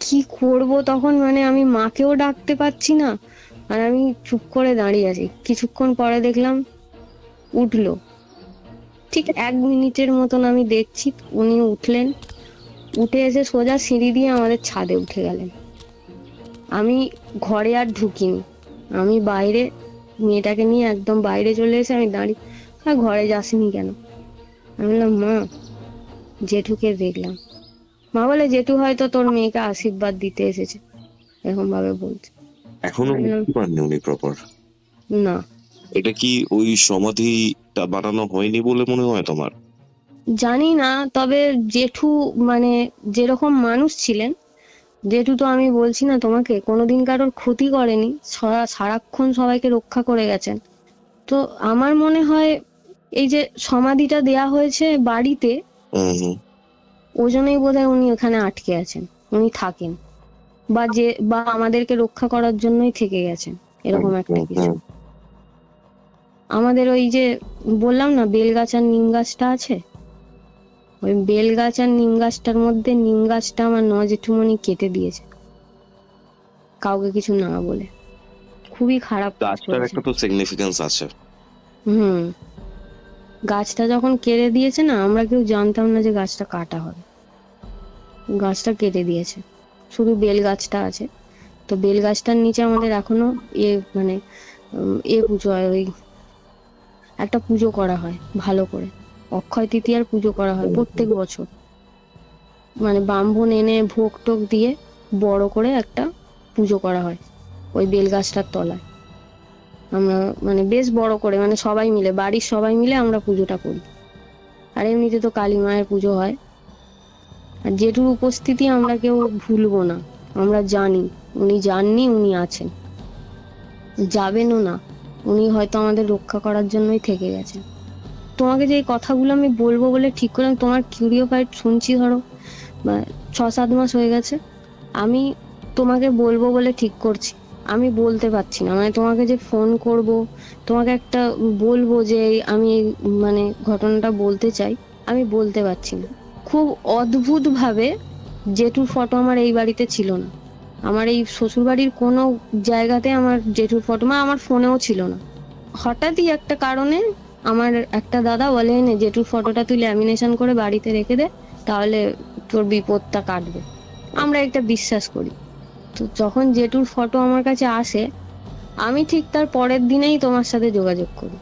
কি করব তখন, মানে আমি মাকেও ডাকতে পারছি না, আর আমি চুপ করে দাঁড়িয়ে আছি। কিছুক্ষণ পরে দেখলাম উঠলো, ঠিক 1 মিনিটের মতন আমি দেখছি উনি উঠলেন, উঠে এসে সোজা সিঁড়ি দিয়ে আমাদের ছাদে উঠে গেলেন। আমি ঘরে আর ঢুকিনি, আমি বাইরে মেয়েটাকে নিয়ে একদম বাইরে চলে এসে আমি দাঁড়িয়ে, ঘরে যাসনি কেন? আমি বললাম মা, জেঠুকে দেখলাম। মা বলে জেঠু হয়তো তোর মেয়েকে আশীর্বাদ দিতে এসেছে, এরকম ভাবে বলছে। এখনো মুক্তি পাননি উনি প্রপার? না। এটা কি ওই সমাধিটা বানানো হয়নি বলে মনে হয় তোমার? জানি না, তবে জেঠু মানে যেরকম মানুষ ছিলেন, জেঠু তো আমি বলছি না তোমাকে, কোনোদিন কারোর ক্ষতি করেনি, সারাক্ষণ সবাইকে রক্ষা করে গেছেন। তো আমার মনে হয় এই যে সমাধিটা দেয়া হয়েছে বাড়িতে, ওই জন্যই বোধহয় উনি ওখানে আটকে আছেন, উনি থাকেন, বা আমাদেরকে রক্ষা করার জন্যই থেকে গেছেন, এরকম একটা কিছু। আমাদের ওই যে বললাম না বেলগাছ আর নিম গাছটা আছে, ওই বেলগাছ আর নিম গাছটার মধ্যে নিম গাছটা আমার জেঠুমনি কেটে দিয়েছে, কাউকে কিছু না বলে। খুবই খারাপ। গাছটার একটা তো সিগনিফিকেন্স আছে। গাছটা যখন কেটে দিয়েছে না, আমরা কেউ জানতাম না যে গাছটা কাটা হবে, গাছটা কেটে দিয়েছে, শুধু বেল গাছটা আছে। তো বেল গাছটার নিচে আমাদের এখনো মানে পুজো হয়, ওই একটা পুজো করা হয় ভালো করে, অক্ষয় তৃতীয়ার পুজো করা হয় প্রত্যেক বছর। মানে ব্রাহ্মণ এনে ভোগ টোগ দিয়ে বড় করে একটা পুজো করা হয় ওই বেল গাছটার তলায়। আমরা মানে বেশ বড় করে, মানে সবাই মিলে, বাড়ির সবাই মিলে আমরা পুজোটা করি। আর এমনিতে তো কালী মায়ের পুজো হয়। আর জেঠুর উপস্থিতি আমরা কেউ ভুলবো না, আমরা জানি উনি যাননি, উনি আছেন, যাবেনও না, উনি হয়তো আমাদের রক্ষা করার জন্যই থেকে গেছেন। তোমাকে যে কথাগুলো আমি বলবো বলে ঠিক করলাম, তোমার কিউরিওফাইড শুনছি, ধরো 6-7 মাস হয়ে গেছে, আমি তোমাকে বলবো বলে ঠিক করছি, আমি বলতে পারছি না। মানে তোমাকে যে ফোন করব, তোমাকে একটা বলবো যে আমি মানে ঘটনাটা বলতে চাই, আমি বলতে পারছি না। খুব অদ্ভুত ভাবে জেঠুর ফটো আমার এই বাড়িতে ছিল না, আমার এই শ্বশুর বাড়ির কোনো জায়গাতে আমার জেঠুর ফটো আমার ফোনেও ছিল না। হঠাৎই একটা কারণে আমার একটা দাদা বলেন জেঠুর ফটোটা তুই ল্যামিনেশন করে বাড়িতে রেখে দে, তাহলে তোর বিপদটা কাটবে। আমরা একটা বিশ্বাস করি। তো যখন জেঠুর ফটো আমার কাছে আসে, আমি ঠিক তার পরের দিনেই তোমার সাথে যোগাযোগ করি।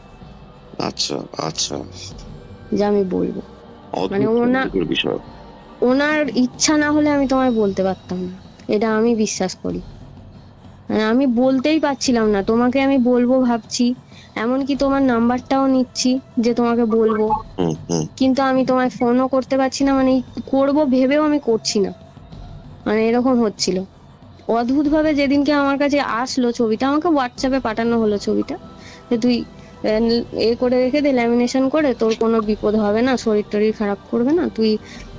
আচ্ছা আচ্ছা, যা আমি বলবো, মানে ওনার ইচ্ছা না হলে আমি তোমায় বলতে পারতাম না, এটা আমি বিশ্বাস করি। মানে আমি বলতেই পারছিলাম না তোমাকে, আমি বলবো ভাবছি, এমনকি তোমার নাম্বারটাও নিচ্ছি যে তোমাকে বলবো, কিন্তু আমি তোমায় ফোনও করতে পারছি না, মানে করবো ভেবেও আমি করছি না, মানে এরকম হচ্ছিল। অদ্ভুত ভাবে যেদিনকে আমার কাছে আসলো ছবিটা, আমাকে হোয়াটসঅ্যাপে পাঠানো হলো ছবিটা, যে তুই এ করে রেখে দে, ল্যামিনেশন করে, তোর কোনো বিপদ হবে না, শরীর টরীর খারাপ করবে না, তুই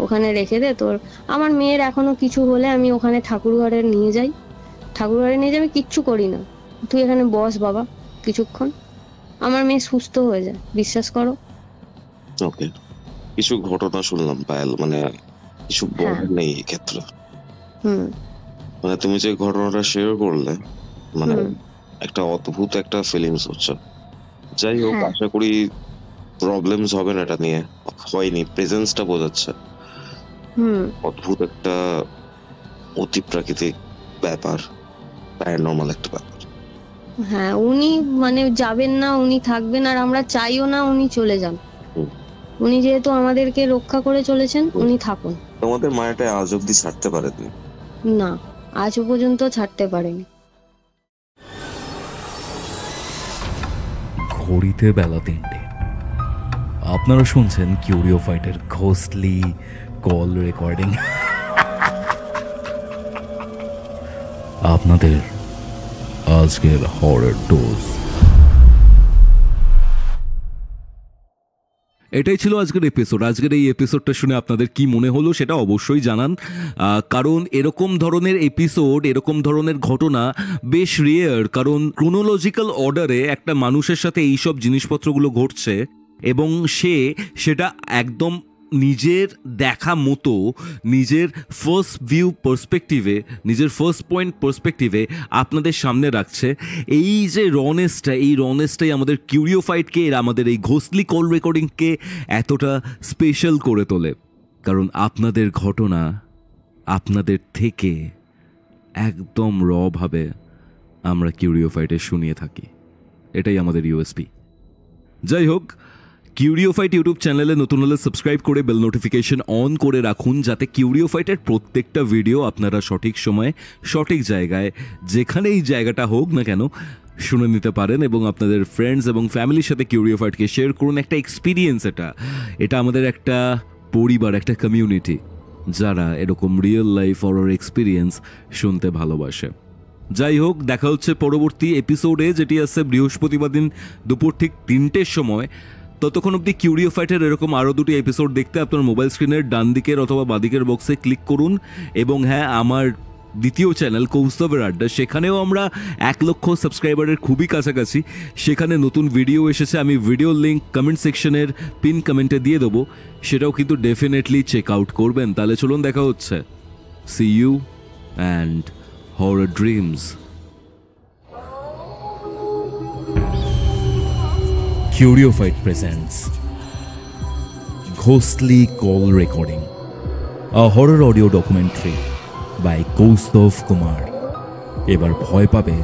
ওখানে রেখে দে। তোর আমার মেয়ের এখনো কিছু হলে আমি ওখানে ঠাকুর ঘরে নিয়ে যাই, আমি কিচ্ছু করি না, তুই এখানে বস বাবা কিছুক্ষণ, আমার মেয়ে সুস্থ হয়ে যায়, বিশ্বাস করো। ওকে, কিছু ঘটনা শুনলাম পায়েল, মানে কিছু বলার নেই এই ক্ষেত্রে। মানে তুমি যে ঘটনাটা শেয়ার করলে, মানে একটা অদ্ভুত একটা ফিলিংস হচ্ছে। যাই হোক, আশা করি প্রবলেমস হবে না এটা নিয়ে, হয়নি, প্রেজেন্সটা বোঝাচ্ছে। অদ্ভুত একটা অতি প্রাকৃতিক ব্যাপার, প্যারানর্মাল একটা ব্যাপার। হ্যাঁ, উনি মানে যাবেন না, উনি থাকবেন, আর আমরা চাইও না উনি চলে যান। উনি যেহেতু আমাদেরকে রক্ষা করে চলেছেন, উনি থাকুন। তোমাদের মায়াটা আজ অব্দি ছাড়তে পারেনি? না, আজও পর্যন্ত ছাড়তে পারেনি। ঘড়িতে বেলা 3টে। আপনারা শুনছেন কিউরিও ফাইটের ঘোস্টলি কল রেকর্ডিং। আপনাদের আজকের হরর ডোজ। এটাই ছিল আজকের এপিসোড। আজকের এই এপিসোডটা শুনে আপনাদের কি মনে হলো সেটা অবশ্যই জানান, কারণ এরকম ধরনের এপিসোড, এরকম ধরনের ঘটনা বেশ রেয়ার, কারণ ক্রোনোলজিক্যাল অর্ডারে একটা মানুষের সাথে এইসব জিনিসপত্রগুলো ঘটছে এবং সেটা একদম নিজের দেখা মতো, নিজের ফার্স্ট ভিউ পার্সপেক্টিভে, নিজের ফার্স্ট পয়েন্ট পার্সপেক্টিভে আপনাদের সামনে রাখছে। এই যে রনেসটাই আমাদের কিউরিও ফাইটকে, আমাদের এই ঘোস্টলি কল রেকর্ডিংকে এতটা স্পেশাল করে তোলে, কারণ আপনাদের ঘটনা আপনাদের থেকে একদম রভাবে আমরা কিউরিও ফাইটে শুনিয়ে থাকি, এটাই আমাদের ইউএসপি। যাই হোক, কিউরিও ফাইট ইউটিউব চ্যানেলে নতুন হলে সাবস্ক্রাইব করে বেল নোটিফিকেশন অন করে রাখুন, যাতে কিউরিও ফাইটের প্রত্যেকটা ভিডিও আপনারা সঠিক সময়ে সঠিক জায়গায়, যেখানেই জায়গাটা হোক না কেন, শুনে নিতে পারেন এবং আপনাদের ফ্রেন্ডস এবং ফ্যামিলির সাথে কিউরিও ফাইটকে শেয়ার করুন। একটা এক্সপিরিয়েন্স, এটা আমাদের একটা পরিবার, একটা কমিউনিটি, যারা এরকম রিয়েল লাইফ হরর এক্সপিরিয়েন্স শুনতে ভালোবাসে। যাই হোক, দেখা হচ্ছে পরবর্তী এপিসোডে, যেটি আছে বৃহস্পতিবার দিন দুপুর ঠিক 3টের সময়। ততক্ষণ অবধি কিউরিও ফাইটের এরকম আরও 2টি এপিসোড দেখতে আপনার মোবাইল স্ক্রিনের ডান দিকের অথবা বাদিকের বক্সে ক্লিক করুন। এবং হ্যাঁ, আমার দ্বিতীয় চ্যানেল কৌস্তবের আড্ডা, সেখানেও আমরা 1 লক্ষ সাবস্ক্রাইবারের খুবই কাছাকাছি। সেখানে নতুন ভিডিও এসেছে, আমি ভিডিও লিঙ্ক কমেন্ট সেকশনের পিন কমেন্টে দিয়ে দেবো, সেটাও কিন্তু ডেফিনেটলি চেক আউট করবেন। তাহলে চলুন, দেখা হচ্ছে। See you and horror dreams. Curio Fight presents Ghostly Call Recording, a horror audio documentary by Kaustav Kumar. এবার ভয় পাবে